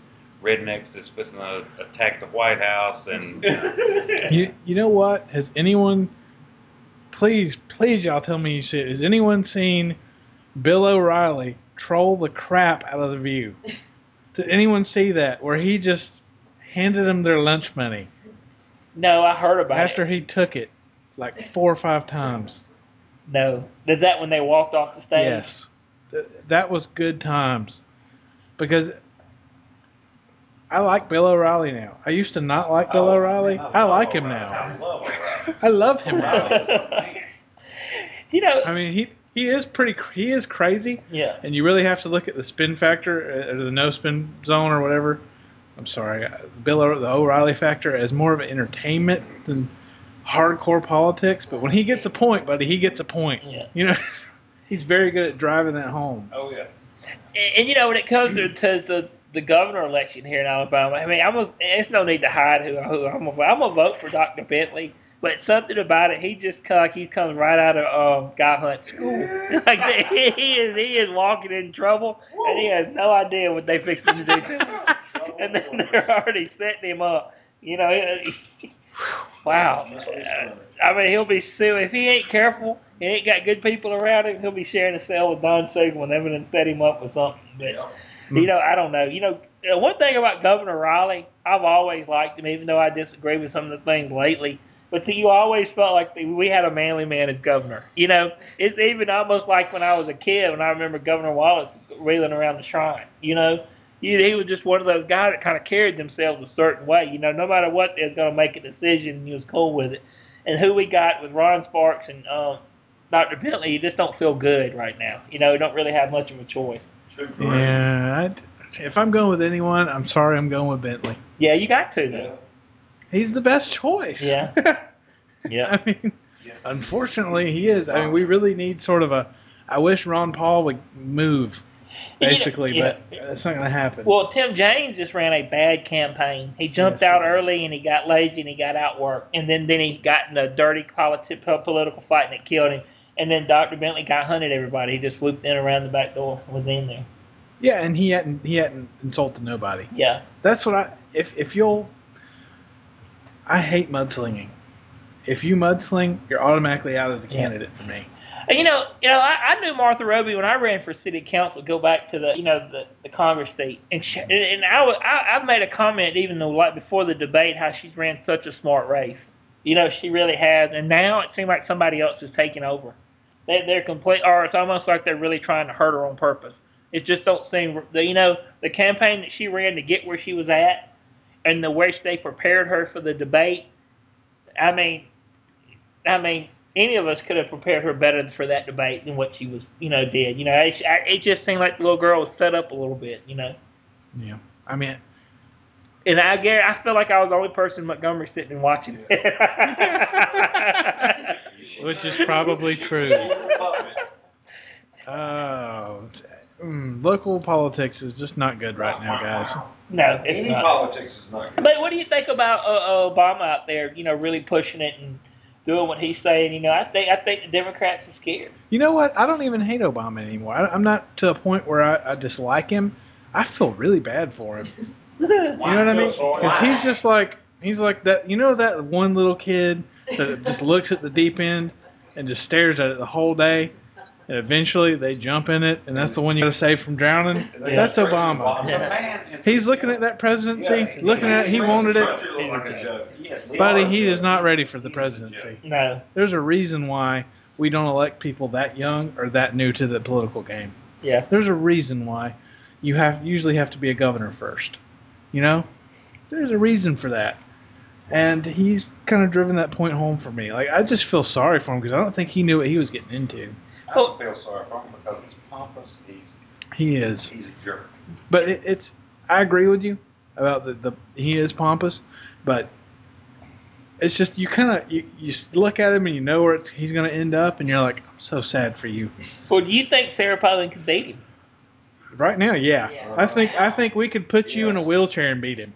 rednecks that's fixing to attack the White House and... You know what? Has anyone... Please, y'all tell me you see it. Has anyone seen Bill O'Reilly troll the crap out of the View? Did anyone see that? Where he just handed them their lunch money. No, I heard about it. After he took it, like 4 or 5 times. No. Is that when they walked off the stage? Yes. That was good times. Because I like Bill O'Reilly now. I used to not like Bill O'Reilly. I like him now. I love O'Reilly. I love him now. You know, I mean, he is crazy. Yeah. And you really have to look at the spin factor, or the no spin zone, or whatever. I'm sorry, the O'Reilly factor as more of an entertainment than hardcore politics. But when he gets a point, buddy, he gets a point. Yeah. You know, he's very good at driving that home. Oh, yeah. And you know, when it comes to the governor election here in Alabama, I mean, there's no need to hide who I'm gonna vote for Dr. Bentley. But something about it, he just like he's coming right out of Guy Hunt school. Like he is walking in trouble, and he has no idea what they fixing to do to him. And then they're already setting him up. You know, wow. I mean, he'll be suing if he ain't careful. He ain't got good people around him. He'll be sharing a cell with Don Siegel and them and set him up with something. But you know, I don't know. You know, one thing about Governor Riley, I've always liked him, even though I disagree with some of the things lately. But you always felt like we had a manly man as governor. You know, it's even almost like when I was a kid, when I remember Governor Wallace reeling around the shrine. You know, he was just one of those guys that kind of carried themselves a certain way. You know, no matter what, they was going to make a decision, he was cool with it. And who we got with Ron Sparks and Dr. Bentley, you just don't feel good right now. You know, you don't really have much of a choice. Yeah, if I'm going with anyone, I'm sorry, I'm going with Bentley. Yeah, you got to, though. He's the best choice. Yeah. Yeah. I mean, unfortunately, he is. I mean, we really need sort of I wish Ron Paul would move, basically, but that's not going to happen. Well, Tim James just ran a bad campaign. He jumped out early, and he got lazy, and he got outworked. And then he got in a dirty political fight, and it killed him. And then Dr. Bentley got hunted everybody. He just swooped in around the back door and was in there. Yeah, and he hadn't insulted nobody. Yeah. That's what if you'll... I hate mudslinging. If you mudsling, you're automatically out as a candidate for me. You know, I knew Martha Roby when I ran for city council. Go back to the Congress seat, and I've made a comment even though like before the debate how she's ran such a smart race. You know, she really has, and now it seems like somebody else is taking over. They're complete, or it's almost like they're really trying to hurt her on purpose. It just don't seem, the campaign that she ran to get where she was at. And the way they prepared her for the debate, I mean, any of us could have prepared her better for that debate than what she was, did. It just seemed like the little girl was set up a little bit, Yeah, I mean, and I feel like I was the only person in Montgomery sitting and watching it. Which is probably true. Local politics is just not good right now, guys. No, it's Any not. politics is not good. But what do you think about Obama out there? Really pushing it and doing what he's saying. I think the Democrats are scared. You know what? I don't even hate Obama anymore. I'm not to a point where I dislike him. I feel really bad for him. You know what I mean? Because he's like that. You know that one little kid that just looks at the deep end and just stares at it the whole day, and eventually they jump in it, and that's the one you got to save from drowning. Yeah. That's Obama. Yeah. He's looking at that presidency, looking at it. He wanted it, buddy. He is not ready for the presidency. No. There's a reason why we don't elect people that young or that new to the political game. Yeah. There's a reason why you usually have to be a governor first. There's a reason for that. And he's kind of driven that point home for me. Like, I just feel sorry for him because I don't think he knew what he was getting into. I don't feel sorry for him because he's pompous. He is. He's a jerk. But I agree with you about he is pompous, but it's just you look at him and you know where he's going to end up, and you're like, I'm so sad for you. Well, do you think Sarah Palin could beat him? Right now, yeah. I think we could put you in a wheelchair and beat him,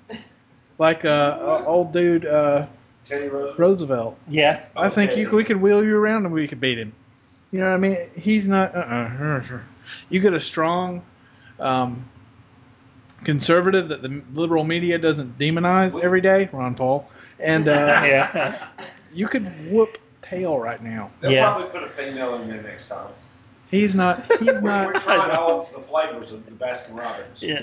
like old dude Teddy Roosevelt. Yeah. I think we could wheel you around and we could beat him. You know what I mean? He's not. You get a strong conservative that the liberal media doesn't demonize every day, Ron Paul, and yeah. You could whoop tail right now. They'll probably put a female in there next time. He's not. We're trying all the flavors of the Baskin Robbins. Yeah.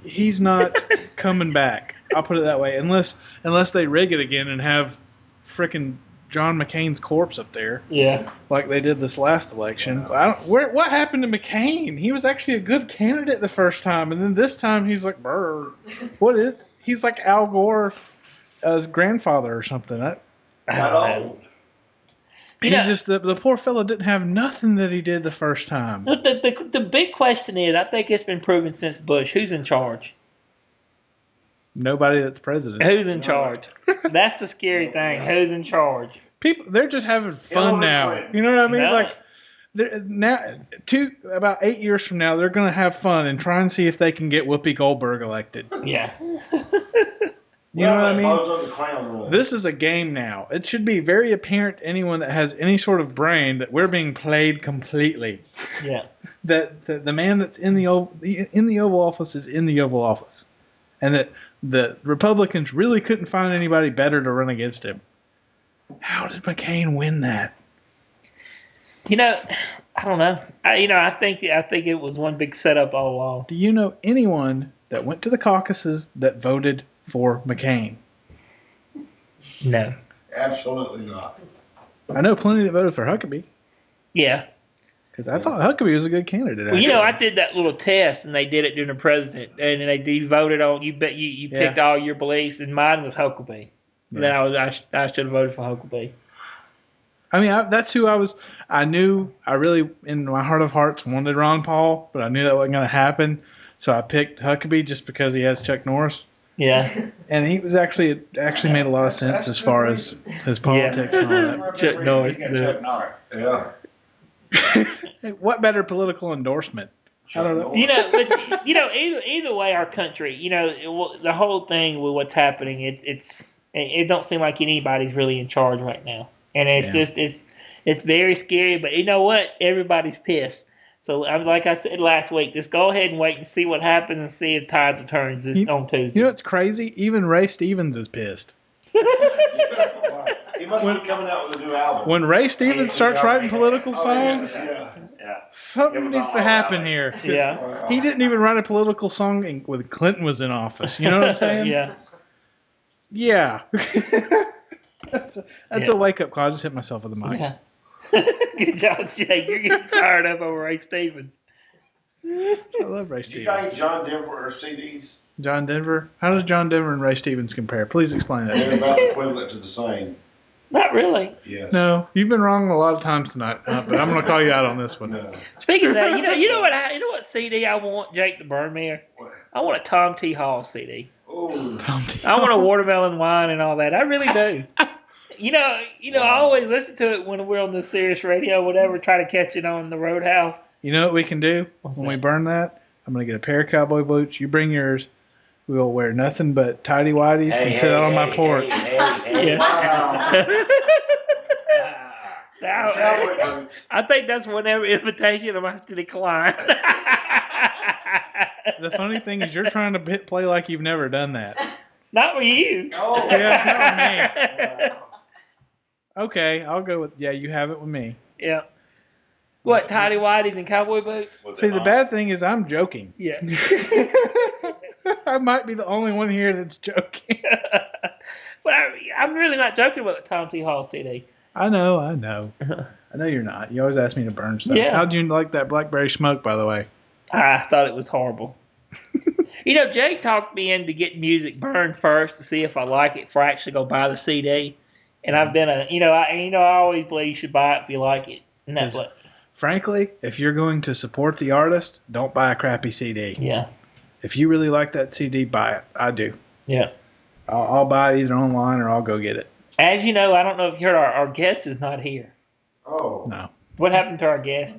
He's not coming back. I'll put it that way. Unless they rig it again and have frickin' John McCain's corpse up there. Yeah. Like they did this last election. What happened to McCain? He was actually a good candidate the first time, and then this time he's like, brr. He's like Al Gore's grandfather or something. I Not old. The poor fellow didn't have nothing that he did the first time. The big question is, I think it's been proven since Bush, who's in charge? Nobody that's president. Who's in charge? That's the scary thing. Who's in charge? People, they're just having fun now. You know what I mean? No. Like about 8 years from now, they're going to have fun and try and see if they can get Whoopi Goldberg elected. Yeah. You know what I mean? The clown rule. This is a game now. It should be very apparent to anyone that has any sort of brain that we're being played completely. Yeah. That the man that's in the Oval Office is in the Oval Office, and that the Republicans really couldn't find anybody better to run against him. How did McCain win that? I don't know. I think it was one big setup all along. Do you know anyone that went to the caucuses that voted for McCain? No. Absolutely not. I know plenty that voted for Huckabee. Yeah. Because I thought Huckabee was a good candidate. Well, I did that little test, and they did it during the president, and they voted on you picked all your beliefs, and mine was Huckabee. Yeah. Then I should have voted for Huckabee. I mean, that's who I was. I knew I really, in my heart of hearts, wanted Ron Paul, but I knew that wasn't going to happen, so I picked Huckabee just because he has Chuck Norris. Yeah. And he was actually made a lot of sense as far as his politics and all that. Chuck Norris. Yeah. What better political endorsement? I don't know. Either way, our country, the whole thing with what's happening, it don't seem like anybody's really in charge right now, and it's very scary. But you know what? Everybody's pissed. So, like I said last week, just go ahead and wait and see what happens and see if tides turns on Tuesday. You know what's crazy? Even Ray Stevens is pissed. He must be coming out with a new album. When Ray Stevens starts writing political songs, something needs to happen here. Yeah. He didn't even write a political song when Clinton was in office. You know what I'm saying? Yeah. Yeah. That's a wake-up call. I just hit myself with the mic. Yeah. Good job, Jake. You're getting fired up over Ray Stevens. I love Ray Stevens. You got any John Denver CDs? John Denver? How does John Denver and Ray Stevens compare? Please explain that. They're about equivalent to the same. Not really. Yes. No, you've been wrong a lot of times tonight, but I'm going to call you out on this one. No. Speaking of that, you know what CD I want, Jake the Burnmere? I want a Tom T. Hall CD. Ooh. I want a watermelon wine and all that. I really do. I always listen to it when we're on the Sirius radio, whatever, try to catch it on the Roadhouse. You know what we can do when we burn that? I'm going to get a pair of cowboy boots. You bring yours. We will wear nothing but tighty whities and sit out on my porch. I think that's whatever invitation I'm going to have to decline. The funny thing is you're trying to play like you've never done that. Not with you. Oh, yeah, not with me. Okay, I'll go with, you have it with me. Yeah. What, tidy whities and cowboy boots? See, the bad thing is I'm joking. Yeah. I might be the only one here that's joking. Well, I'm really not joking about the Tom T. Hall CD. I know. I know you're not. You always ask me to burn stuff. Yeah. How'd you like that blackberry smoke, by the way? I thought it was horrible. Jake talked me into getting music burned first to see if I like it before I actually go buy the CD. And I've been I always believe you should buy it if you like it. And that's what. Frankly, if you're going to support the artist, don't buy a crappy CD. Yeah. If you really like that CD, buy it. I do. Yeah. I'll buy it either online or I'll go get it. As you know, I don't know if you heard, our guest is not here. Oh. No. What happened to our guest?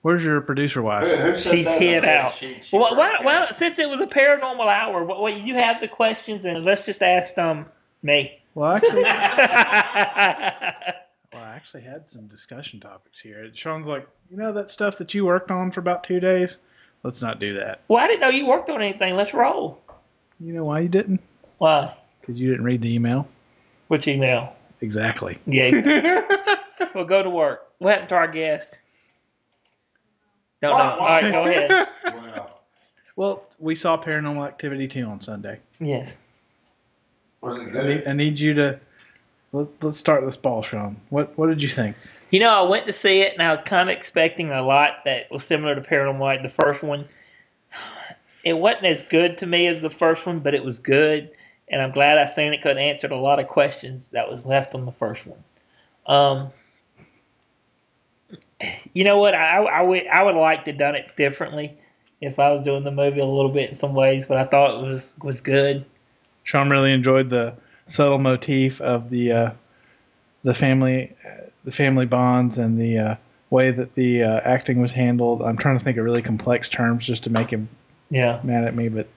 Where's your producer wife? She's hid out. Well, since it was a paranormal hour, you have the questions, and let's just ask me. Well, I actually had some discussion topics here. Sean's like, that stuff that you worked on for about 2 days? Let's not do that. Well, I didn't know you worked on anything. Let's roll. You know why you didn't? Why? Because you didn't read the email. Which email? Exactly. Yeah. Well, go to work. What happened to our guest? Don't know. All right, go ahead. Well, we saw Paranormal Activity 2 on Sunday. Yes. Was it good? I need you to... Let's start this ball, Sean. What did you think? I went to see it, and I was kind of expecting a lot that was similar to Paranormal, like the first one. It wasn't as good to me as the first one, but it was good, and I'm glad I seen it because it answered a lot of questions that was left on the first one. You know what? I would like to have done it differently if I was doing the movie a little bit in some ways, but I thought it was good. Sean really enjoyed the subtle motif of the family bonds and the way that the acting was handled. I'm trying to think of really complex terms just to make him mad at me, but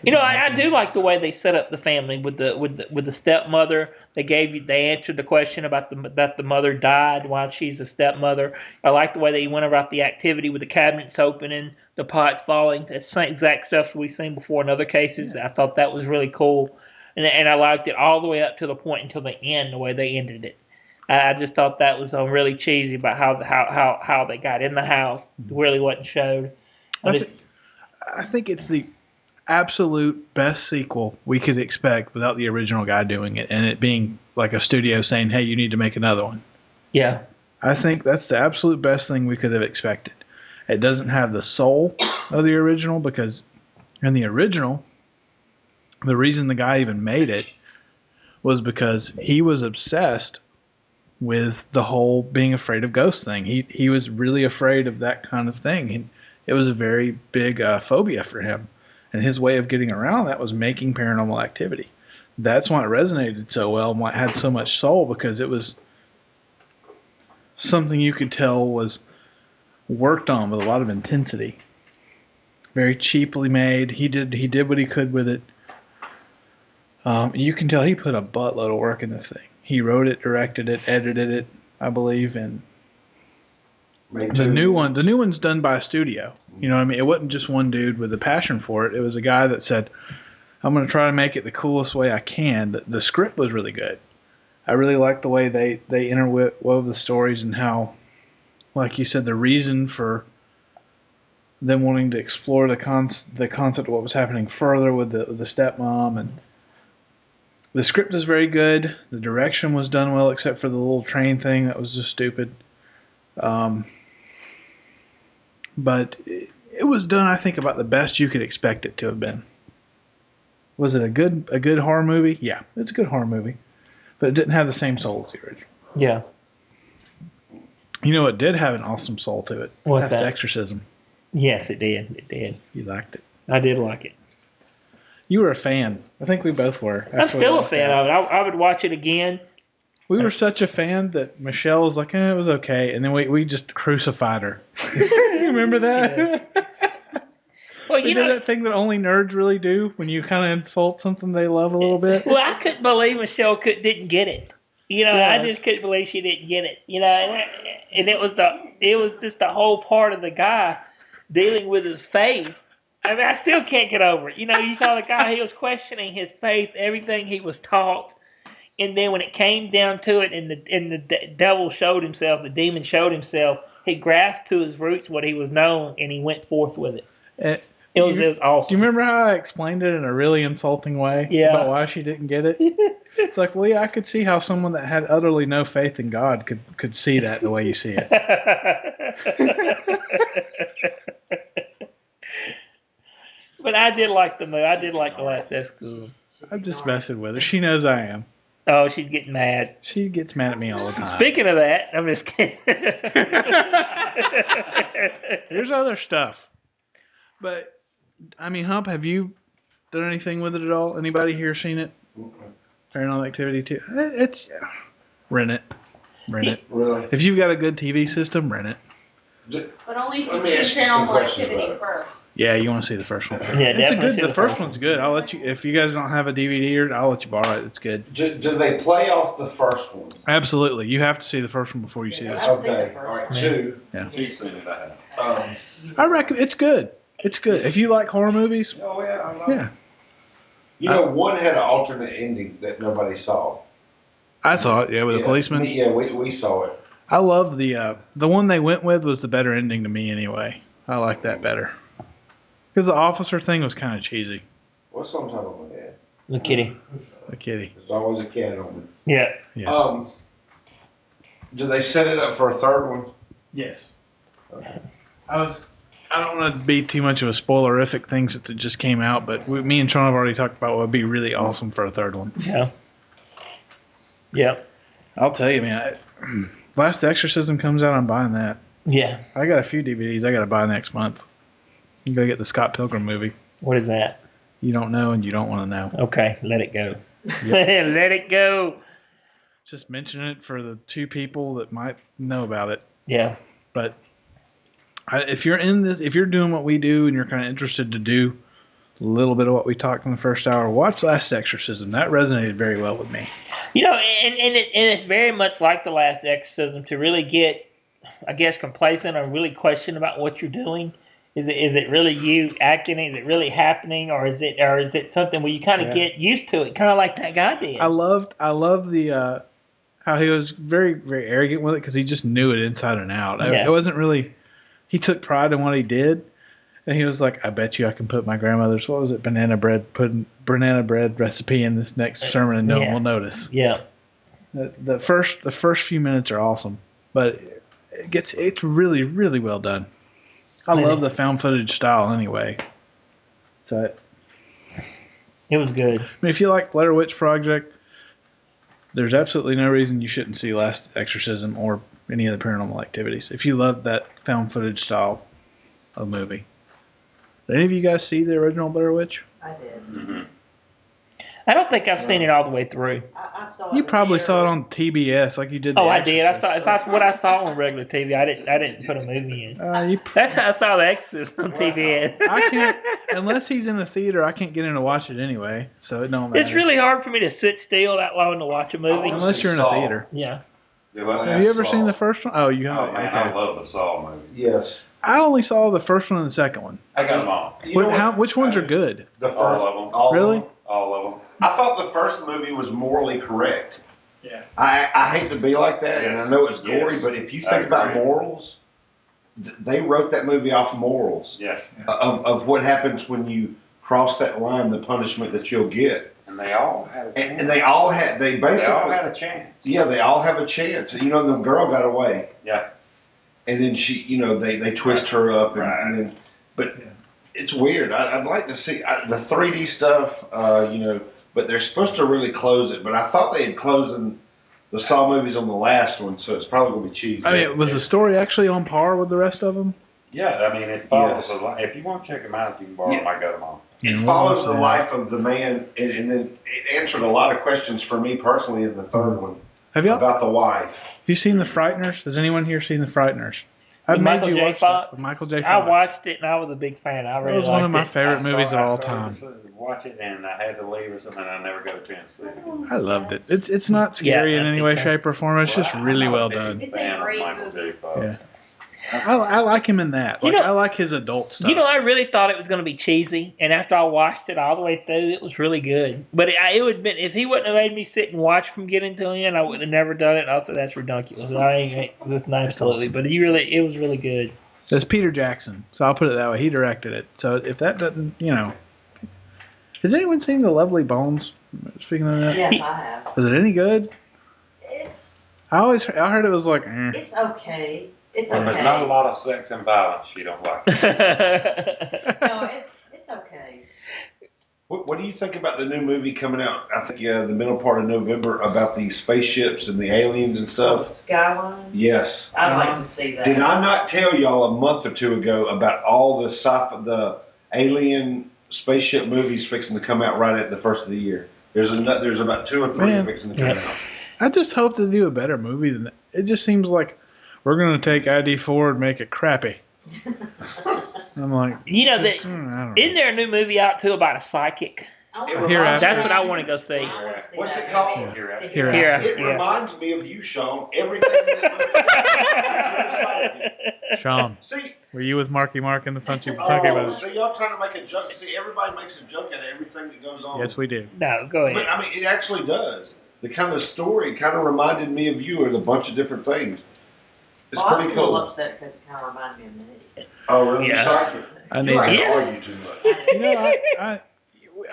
I do like the way they set up the family with the stepmother. They answered the question about the mother died while she's a stepmother. I like the way they went about the activity with the cabinets opening, the pots falling. That's the exact stuff we've seen before in other cases. I thought that was really cool. And I liked it all the way up to the point until the end, the way they ended it. I just thought that was really cheesy about how they got in the house. It really wasn't showed. I think it's the absolute best sequel we could expect without the original guy doing it, and it being like a studio saying, hey, you need to make another one. Yeah. I think that's the absolute best thing we could have expected. It doesn't have the soul of the original, because in the original, the reason the guy even made it was because he was obsessed with the whole being afraid of ghosts thing. He was really afraid of that kind of thing. It was a very big phobia for him. And his way of getting around that was making Paranormal Activity. That's why it resonated so well and why it had so much soul, because it was something you could tell was worked on with a lot of intensity. Very cheaply made. He did what he could with it. You can tell he put a buttload of work in this thing. He wrote it, directed it, edited it, I believe, and the new one's done by a studio. You know what I mean? It wasn't just one dude with a passion for it. It was a guy that said, I'm going to try to make it the coolest way I can. The script was really good. I really liked the way they interwove the stories and how, like you said, the reason for them wanting to explore the concept of what was happening further with the stepmom. And the script is very good. The direction was done well, except for the little train thing that was just stupid. But it was done, I think, about the best you could expect it to have been. Was it a good horror movie? Yeah, it's a good horror movie. But it didn't have the same soul as the original. Yeah. You know, it did have an awesome soul to it. What's that? Exorcism. Yes, it did. It did. You liked it. I did like it. You were a fan. I think we both were. I'm still a fan of it. I would watch it again. We were such a fan that Michelle was like, it was okay. And then we just crucified her. You remember that? Yeah. Well, we did that thing that only nerds really do when you kind of insult something they love a little bit. Well, I couldn't believe Michelle didn't get it. You know, I just couldn't believe she didn't get it. You know, and it was just the whole part of the guy dealing with his faith. I mean, I still can't get over it. You know, you saw the guy, he was questioning his faith, everything he was taught. And then when it came down to it and the devil showed himself, the demon showed himself, he grasped to his roots what he was known and he went forth with it. It was awesome. Do you remember how I explained it in a really insulting way about why she didn't get it? It's like, well, yeah, I could see how someone that had utterly no faith in God could see that the way you see it. But I did like the movie. I did like The Last Exorcism. I'm just messing with her. She knows I am. Oh, she's getting mad. She gets mad at me all the time. Speaking of that, I'm just kidding. There's other stuff. But, I mean, Hump, have you done anything with it at all? Anybody here seen it? Paranormal Activity 2? It's... Rent it. Rent it. Really? If you've got a good TV system, rent it. But only if Let you me ask see you some Paranormal questions Activity about it. first. Yeah, you want to see the first one. Yeah, It's definitely. good. The first one's good. I'll let you. If you guys don't have a DVD, I'll let you borrow it. It's good. Do they play off the first one? Absolutely. You have to see the first one before you see this. Okay, all right, two. Yeah. He's seen it, I have. I reckon it's good. It's good. If you like horror movies, Oh, yeah, I love yeah. it. You know, one had an alternate ending that nobody saw. I saw it. Yeah, with the policeman. Yeah, we saw it. I love the one they went with was the better ending to me anyway. I like that better. Because the officer thing was kind of cheesy. What's on top of my head? The kitty. The kitty. There's always a cat on it. Yeah. Yeah. Do they set it up for a third one? Yes. I don't want to be too much of a spoilerific things that just came out, but me and Sean have already talked about what would be really awesome for a third one. Yeah. Yeah. I'll tell you, man. Last Exorcism comes out, I'm buying that. Yeah. I got a few DVDs I got to buy next month. You got to get the Scott Pilgrim movie. What is that? You don't know and you don't want to know. Okay, let it go. Yep. Let it go. Just mention it for the two people that might know about it. Yeah. But if you're in this, if you're doing what we do and you're kind of interested to do a little bit of what we talked in the first hour, watch Last Exorcism. That resonated very well with me. You know, and it's very much like The Last Exorcism to really get, I guess, complacent or really question about what you're doing. Is it really you acting? Is it really happening, or is it something where you kind of get used to it, kind of like that guy did? I love the how he was very, very arrogant with it because he just knew it inside and out. Yeah. It wasn't really. He took pride in what he did, and he was like, "I bet you I can put my grandmother's banana bread recipe in this next sermon, and no one will notice." Yeah. The first few minutes are awesome, but it's really, really well done. I love the found footage style anyway. So it was good. I mean, if you like Blair Witch Project, there's absolutely no reason you shouldn't see Last Exorcism or any of the Paranormal Activities. If you love that found footage style of movie. Did any of you guys see the original Blair Witch? I did. Mm-hmm. I don't think I've seen it all the way through. I saw it. You probably saw it on TBS like you did. I did. I saw what I saw on regular TV. I didn't put a movie in. That's how I saw The Exorcist on TBS. I can't unless he's in the theater. I can't get in to watch it anyway, so it don't matter. It's really hard for me to sit still that long to watch a movie. Unless you're in a theater. Yeah. Have you ever seen the first one? Oh, you have. Oh man, I love the Saw movie. Yes. I only saw the first one and the second one. I got them all. Which ones are good? The first, All of them. Really? All of them. I thought the first movie was morally correct. Yeah. I hate to be like that, and I know it's gory, Yes. but if you I think about agree. morals, they wrote that movie off morals Yes. of what happens when you cross that line, the punishment that you'll get. And they all had a chance. And they all had, they basically, They all had a chance. yeah, they all have a chance. You know, the girl got away, Yeah. and then she, you know, they twist her up, and, Right. and then, but it's weird. I'd like to see the 3D stuff, you know, but they're supposed to really close it. But I thought they had closed the Saw movies on the last one, so it's probably going to be cheesy. I mean, was the story actually on par with the rest of them? Yeah, I mean, it follows a lot. If you want to check them out, you can borrow them. I got them all. It follows the life of the man, and then it answered a lot of questions for me personally in the third one. Have y'all? about the wife. Have you seen The Frighteners? Has anyone here seen The Frighteners? I've With made Michael you J. watch Fox? that with Michael J. Fox. I watched it and I was a big fan. I That really was one of my liked it. favorite movies of all time. Watch it, and I had to leave or something, and I never got a chance to see it. I loved it. It's not scary in any way, shape, or form. It's just really well done. It's Fan a of great Michael J. movie. Fox. Yeah. I like him in that. You Like, know- I like his adult stuff. You know, I really thought it was going to be cheesy, and after I watched it all the way through, it was really good. But it would have been, if he wouldn't have made me sit and watch from getting to the end, I would have never done it. I thought that's ridiculous. I ain't listen, absolutely, but it was really good. It's Peter Jackson, so I'll put it that way. He directed it. So if that doesn't, has anyone seen The Lovely Bones? Speaking of that, Yes, I have. was it any good? It's, I heard it was like, it's okay. It's If there's okay. not a lot of sex and violence, you don't like it. No, it's okay. What do you think about the new movie coming out? I think the middle part of November about the spaceships and the aliens and stuff. Skyline? Yes. I'd like to see that. Did I not tell y'all a month or two ago about all the alien spaceship movies fixing to come out right at the first of the year? There's about 2 or 3 Man. fixing to come out. I just hope they do a better movie than that. It just seems like we're going to take ID4 and make it crappy. I'm like, You know, I don't know. isn't there a new movie out too about a psychic? Hereafter. That's what I want to go see. What's it called? Hereafter. It Yeah. reminds me of you, Sean. Everything. Sean, See, were you with Marky Mark in the Funky oh, Brothers? so y'all trying to make a joke. See, everybody makes a joke out of everything that goes on. Yes, we do. No, go But, ahead. I mean, it actually does. The kind of story kind of reminded me of you and a bunch of different things. It's Well, I'm pretty a little cool. upset because it kind of reminded me of me. Oh, really? Yeah. Sorry. I You need like to. to argue too much.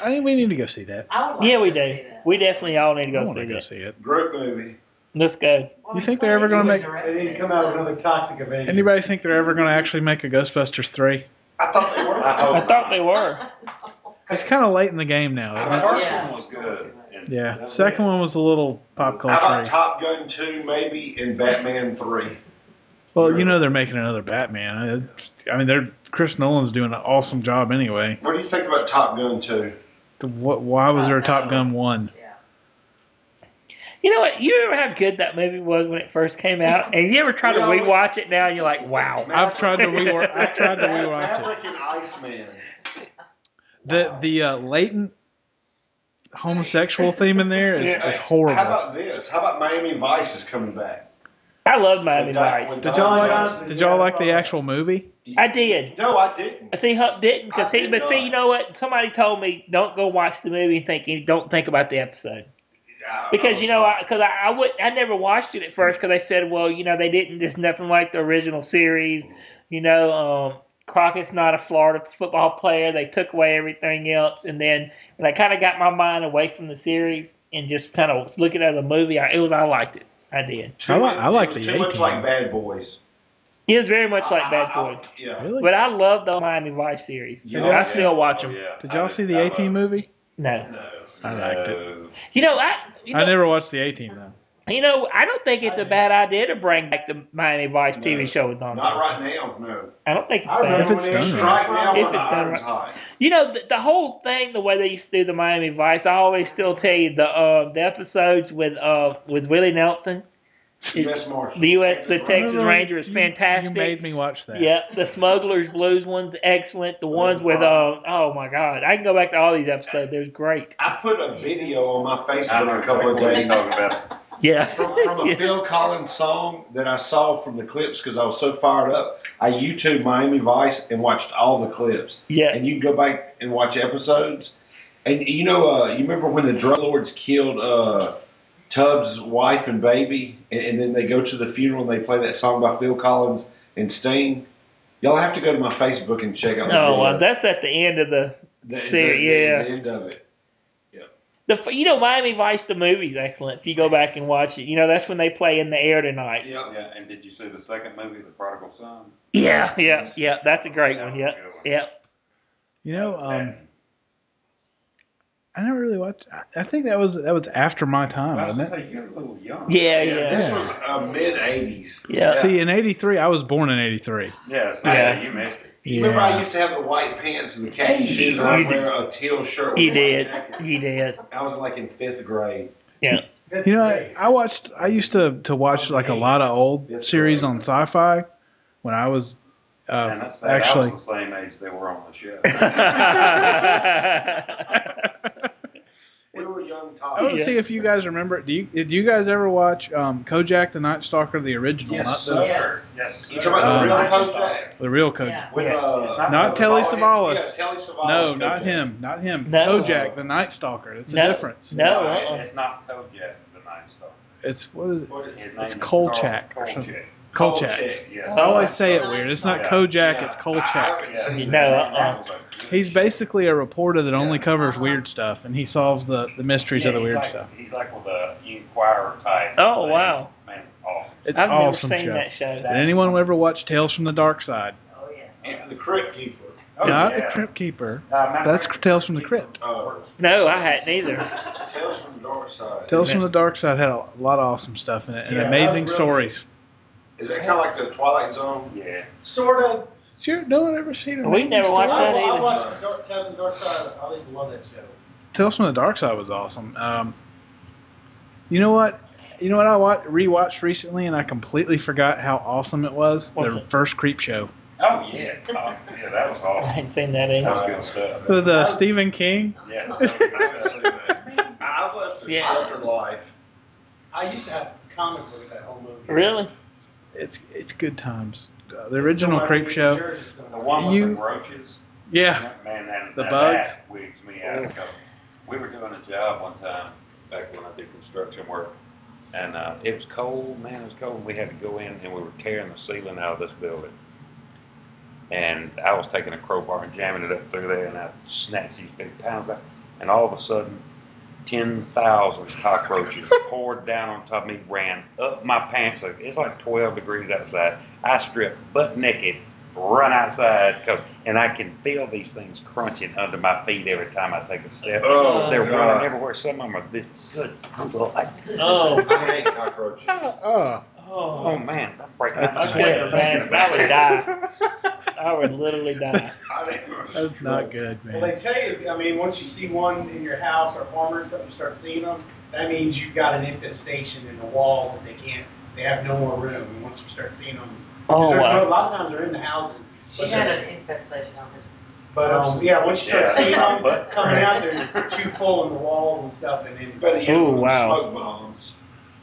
I think we need to go see that. I would like Yeah, to we see do. that. We definitely all need to I go want to see go that. see it. Great movie. Let's go. You think they're ever gonna make- They need to come out with another Toxic Avenger. Anybody think they're ever going to actually make a Ghostbusters 3? I thought they were. I thought they were. It's kind of late in the game now, The isn't it? first Yeah. one was good. Yeah. Second one was a little pop How about culture. Top Gun 2 maybe and Batman 3? Well, they're making another Batman. I mean, Chris Nolan's doing an awesome job anyway. What do you think about Top Gun 2? Why was there a Top Gun 1? Yeah. You know what? You remember how good that movie was when it first came out? And you ever try to rewatch it now and you're like, wow. I've tried to rewatch Maverick it. and Iceman. The latent homosexual theme in there is horrible. How about this? How about Miami Vice is coming back? I love Miami Vice. Did y'all like the actual movie? I did. No, I didn't. See, Hump didn't, I did but not. see, you know what? Somebody told me don't go watch the movie and don't think about the episode. Because I never watched it at first because they said, well, they didn't, there's nothing like the original series. Crockett's not a Florida football player. They took away everything else, and then when I kind of got my mind away from the series and just kind of looking at the movie, I liked it. I did. I like the Too much 18. like Bad Boys. It was very much like Bad Boys. Yeah. Really? But I love the Miami Vice series. Yeah. I still watch them. Did y'all see the 18 movie? No. No. I liked it. I never watched the 18 though. I don't think it's a bad idea to bring back the Miami Vice TV show with Don. Not right now, no. I don't think it's I bad. remember If when it's they done used to right. strike now If when it's the done iron's right. hot. The whole thing, the way they used to do the Miami Vice, I always still tell you the episodes with Willie Nelson, U.S. Marshal. the Texas Ranger is You fantastic. made me watch that. Yeah, the Smuggler's Blues one's excellent. The ones with oh my God, I can go back to all these episodes. They're great. I put a video on my I Facebook know a couple of what days you're talking about. Yeah. from a Phil Collins song that I saw from the clips because I was so fired up. I YouTubed Miami Vice and watched all the clips. Yeah. And you can go back and watch episodes. And you remember when the drug lords killed Tubbs' wife and baby, and then they go to the funeral and they play that song by Phil Collins and Sting? Y'all have to go to my Facebook and check out the No, video. that's at the end of the series. Yeah. The end of it. Miami Vice the movie's excellent. If you go back and watch it, that's when they play In the Air Tonight. Yeah. Yeah, and did you see the second movie, The Prodigal Son? Yeah. That's a great one. Yeah. I never really watched. I think that was after my time, wasn't it? You're a little young. Yeah. This was mid-'80s. Yeah. See, in '83, I was born in '83. Yes, Yeah. you missed it. Remember I used to have the white pants and the khaki shoes and I'd wear a teal shirt with You a white did. jacket? You did. I was like in 5th grade. Yeah. You know, I used to watch like a lot of old series on Sci-Fi when I was actually. I was the same age they were on the show. We were young I want to see if you guys remember. Did you guys ever watch Kojak the Night Stalker, the original? Yes, not the, sir. Yes, You talking about the real Kojak? The real Kojak. Yeah. With, Not Telly Savalas. Yeah, Telly Savalas. No, not him. Not him. No. Kojak the Night Stalker. It's a No. difference. No. It's not Kojak the Night Stalker. It's what is it? His name It's is Kolchak. Kolchak. Kolchak. Yes. I always say it weird. It's not Yeah. Kojak. Yeah. It's Kolchak. No, He's basically a reporter that only covers weird stuff, and he solves the mysteries of the weird stuff. He's like with the Inquirer type. Oh, thing. wow. Man, awesome. It's I've awesome never seen show. that show. Did anyone ever watch Tales from the Dark Side? Oh, yeah. And the Crypt Keeper. Oh, Not yeah. the Crypt Keeper. Matter That's of fact, Tales from the Crypt. No, I hadn't either. Tales from the Dark Side. Tales from the Dark Side had a lot of awesome stuff in it, and Yeah, amazing that was stories. Is that kind of like the Twilight Zone? Yeah. Sort of. Sure, no one ever seen it. We never watched that I either. watched Tales from the Dark Side. I used to love that show. Tales from the Dark Side was awesome. You know what? I rewatched recently, and I completely forgot how awesome it was. What's The it? first Creep Show Oh, yeah. Oh, yeah, that was I awesome. hadn't seen that That either. was good stuff. with Stephen King. Yeah. I left the Yeah. sheltered life. I used to have comic books that whole movie. Really? It's good times. The original Creep Show. The one with the roaches. Yeah. Man, The bugs? that wigs me out. Because we were doing a job one time back when I did construction work. And it was cold, man, it was cold. We had to go in and we were tearing the ceiling out of this building. And I was taking a crowbar and jamming it up through there, and I snatched these big pounds out. And all of a sudden, 10,000 cockroaches poured down on top of me, ran up my pants. It's like 12 degrees outside. I stripped butt naked, run outside, and I can feel these things crunching under my feet every time I take a step. Oh, They're God. running everywhere. Some of them are this good. Oh. I hate cockroaches. Oh man, that's breaking That's my I couldn't imagine. I would die. I would literally die. That's not good, Well, man. they tell you, I mean, once you see one in your house or farmer and stuff, you start seeing them, that means you've got an infestation in the wall and they have no more room. And once you start seeing them, Oh, a wow. lot of times they're in the houses. She had an infestation on this. But yeah, once you start seeing them but- coming out, they're too full in the walls and stuff, and then. Better use Oh, wow. smoke bombs.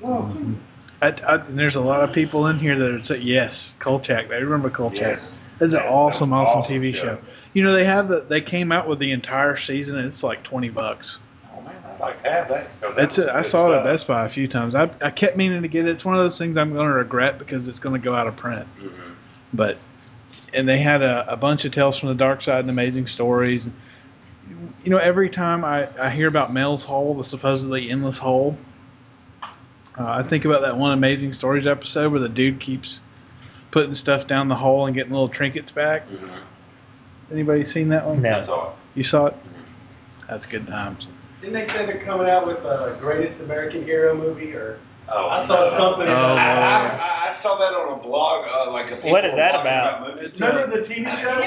Mhm. And there's a lot of people in here that are saying, yes, Kolchak. They remember Kolchak. Yes. It's an awesome TV show. show. You know, they came out with the entire season, and it's like $20. Oh man, I'd like to have that. 'cause That's was it. I good saw it at stuff. Best Buy a few times. I kept meaning to get it. It's one of those things I'm going to regret because it's going to go out of print. Mhm. But and they had a bunch of Tales from the Dark Side and amazing stories. You know, every time I hear about Mel's Hole, the supposedly endless hole, I think about that one Amazing Stories episode where the dude keeps putting stuff down the hole and getting little trinkets back. Mhm. Anybody seen that one? No. That's all. You saw it? That's good times. Didn't they say they're coming out with a Greatest American Hero movie, or? Oh, I saw something. Oh, I saw that on a blog, like a What is people that blogging about? movies. Remember the TV show?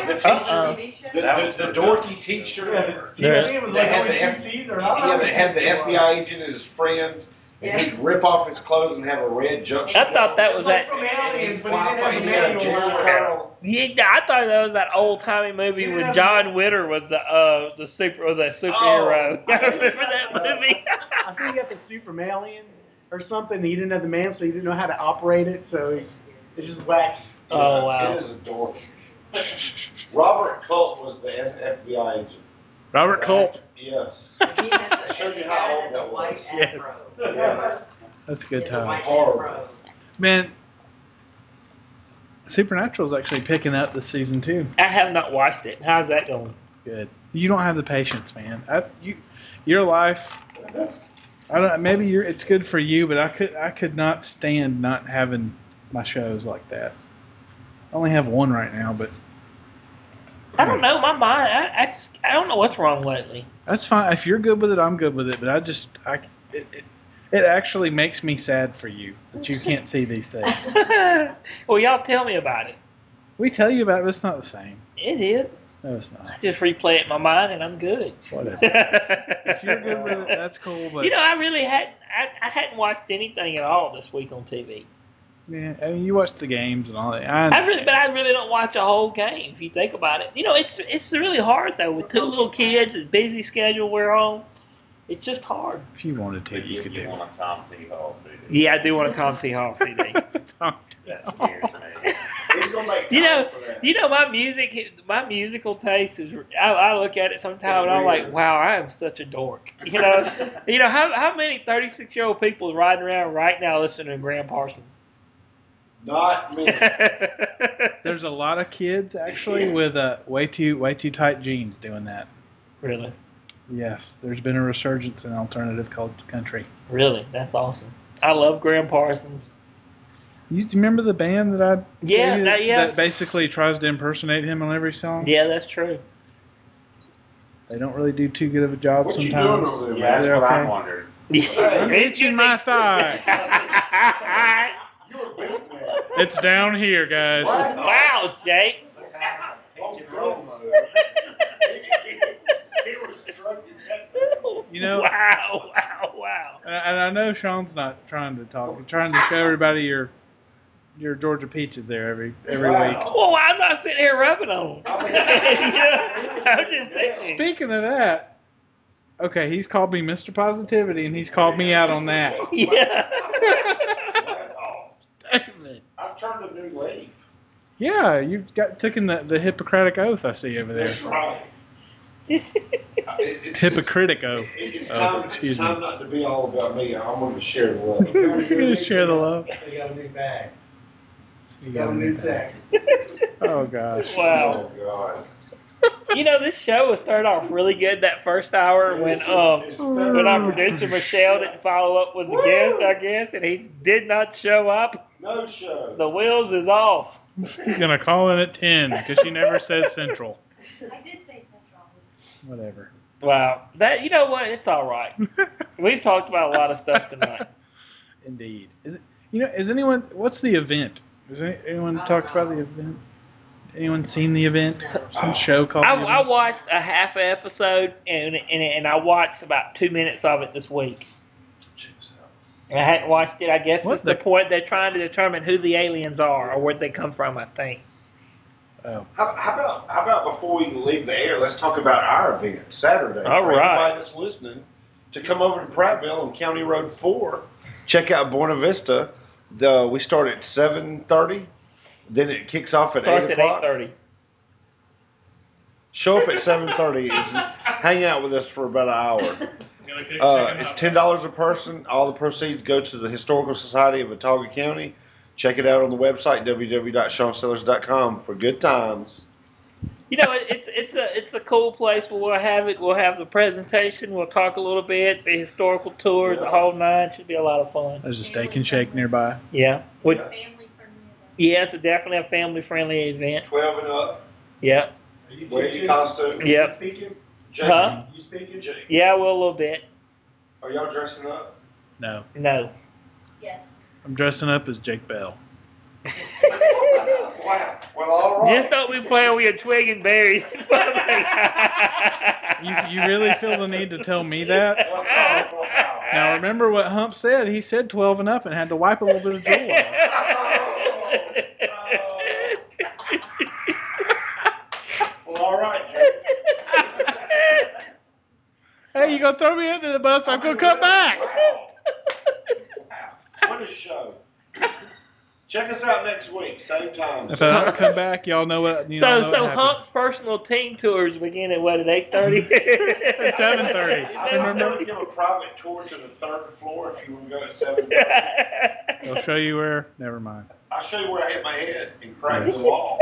The dorky teacher. Yeah. It was They like had only the 2 seasons, or I don't Yeah, know. they had the FBI agent as his friend, and he'd rip off his clothes and have a red jumpsuit. I thought that was that. From Aliens, but he didn't have a Yeah, manual Jerry on it. Carroll. Yeah, I thought that was that old timey movie when John Witter was the superhero. I remember that movie. I think he got the super alien or something. He didn't have the man, so he didn't know how to operate it. So it's just wacky. Oh, wow. It is a dork. Robert Culp was the FBI agent. Robert Culp. Yes. He showed you how old that was. Yes. Yeah. That's a good time. Horrible. Man, Supernatural's actually picking up this season too. I have not watched it. How's that going? Good. You don't have the patience, man. Your life. I don't. Maybe it's good for you, but I could not stand not having my shows like that. I only have one right now, but I don't know. My mind. I don't know what's wrong lately. that's fine. If you're good with it, I'm good with it. But it actually makes me sad for you that you can't see these things. Well, y'all tell me about it. We tell you about it, but it's not the same. It is. No, it's not. I just replay it in my mind and I'm good. Whatever. If you're good with it, that's cool. But You know, I really hadn't. I hadn't watched anything at all this week on TV. yeah, I mean, you watch the games and all that. I really don't watch a whole game. If you think about it, you know, it's really hard though with 2 little kids, a busy schedule we're on. It's just hard. If you wanted to, But you could do you it. want a Tom C. Hall CD. Yeah, I do want a Tom C. Hall CD. That scares me. He's gonna make You know, time for that. you know, my musical taste is. I look at it sometimes and I'm like, wow, I am such a dork. You know, how many 36-year-old people are riding around right now listening to Graham Parsons? Not me. There's a lot of kids actually with way too tight jeans doing that. Really, Yes, there's been a resurgence in alternative country. really, that's awesome. I love Graham Parsons. You remember the band that I Yeah, gave you yeah. that basically tries to impersonate him on every song? Yeah, that's true. They don't really do too good of a job What you sometimes. doing over there, Yeah, man? that's what okay. I'm wondering. I'm itching my thigh. You're a big man. It's down here, guys. Wow, Jake. You know- Wow. And I know Sean's not trying to talk. He's trying to show everybody your Georgia peaches there every week. Well, I'm not sitting here rubbing on them. I'm just saying. Speaking of that, okay, he's called me Mr. Positivity, and he's called me out on that. Yeah. I've turned a new leaf. Yeah, you've taken the Hippocratic oath I see over there. That's right. Hypocritic oath. It's Oh, time, excuse it's time me. not to be all about me. I'm going to share the love. You're going to share the love. You got a new bag. You got a new thing. Oh, gosh. Wow. Oh, God. You know, this show was started off really good that first hour when our producer Michelle didn't follow up with the guest, I guess, and he did not show up. No show. The wheels is off. She's going to call in at 10 because she never says Central. I did say Central. Whatever. Wow. That, you know what? It's all right. We've talked about a lot of stuff tonight. Indeed. Is anyone, what's the event? Has anyone talked about the event? Anyone seen the event? Some show called the I event? watched a half an episode, and I watched about 2 minutes of it this week. And I hadn't watched it. I guess What it's the point they're trying to determine who the aliens are or where they come from, I think. Oh. How about before we leave the air, let's talk about our event Saturday. All For right. Everybody that's listening, to come over to Prattville on County Road 4, check out Buena Vista. We start at 7:30. Then it kicks off at Starts 8 at o'clock. 8:30. Show up at 7:30 and hang out with us for about an hour. It's $10 a person. All the proceeds go to the Historical Society of Watauga County. Check it out on the website www.seansellers.com for good times. You know, it's a cool place where we'll have it. We'll have the presentation. We'll talk a little bit. The historical tours, the whole nine. Should be a lot of fun. There's a steak and shake nearby. Yeah. With, Family friendly. yeah, it's definitely a family-friendly event. 12 and up. Yep. Wear your costume. Yep. Speaking? Jake, Huh? You speaking, Jake? Yeah, well, a little bit. Are y'all dressing up? No. No. Yes. I'm dressing up as Jake Bell. Wow. Well, all right. Just don't be playing with your twig and berries. You really feel the need to tell me that? Now remember what Hump said. He said 12 and up and had to wipe a little bit of drool off. Well, all right, Jake. Hey, you gonna throw me under the bus? I'm gonna come back. What a show. Check us out next week, same time. If I don't come back, y'all know what. You know So what happened. Hump's personal team tours begin at what, at 8:30? At 7:30. I'm Remember? going to give a private tour to the third floor if you want to go at 7:30. I'll show you where. Never mind. I'll show you where I hit my head and cracked the wall.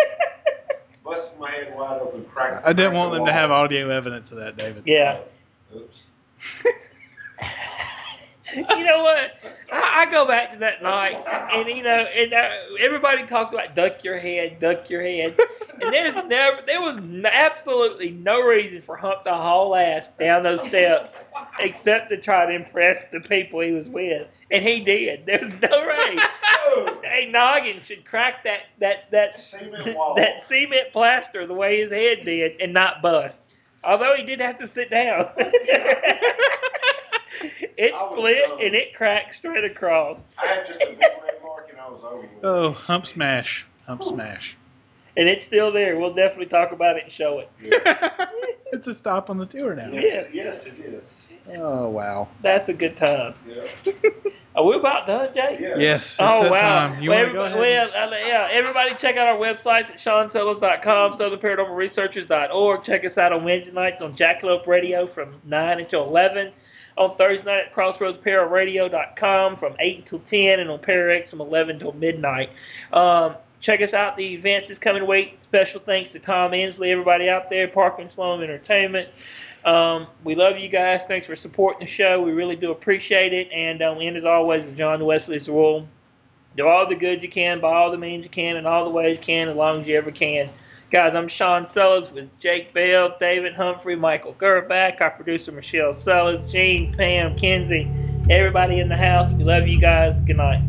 Busted my head wide open, cracked. I didn't want the them to wall. have audio evidence of that, David. Yeah. Oops. You know what? I go back to that night, and everybody talks about duck your head, and there was absolutely no reason for Hump to haul ass down those steps except to try to impress the people he was with. And he did. There was no race. Hey, Noggin should crack that Cement wall. that cement plaster the way his head did and not bust. Although he did have to sit down. It I was split dumb. and it cracked straight across. I had just a big red mark and I was over with. Oh, hump smash. Hump smash. And it's still there. We'll definitely talk about it and show it. It's a stop on the tour now. Yeah. Yes, it is. Oh, wow. That's a good time. Yeah. Are we about done, Jay? Yeah. Yes. It's Oh, that wow. time. You Well, want to go everybody, ahead? yeah, everybody check out our websites at SeanSellos.com, SouthernParanormalResearchers.org. Check us out on Wednesday nights on Jackalope Radio from 9 until 11. On Thursday night at CrossroadsParaRadio.com from 8 until 10. And on ParaX from 11 until midnight. Check us out. The events this coming week. Special thanks to Tom Inslee, everybody out there, Parker and Sloan Entertainment. We love you guys. Thanks for supporting the show. We really do appreciate it. And we end as always with John Wesley's rule. Do all the good you can, by all the means you can, in all the ways you can, as long as you ever can. Guys, I'm Sean Sellers with Jake Bell, David Humphrey, Michael Gerback, our producer Michelle Sellers, Gene, Pam, Kenzie, everybody in the house. We love you guys. Good night.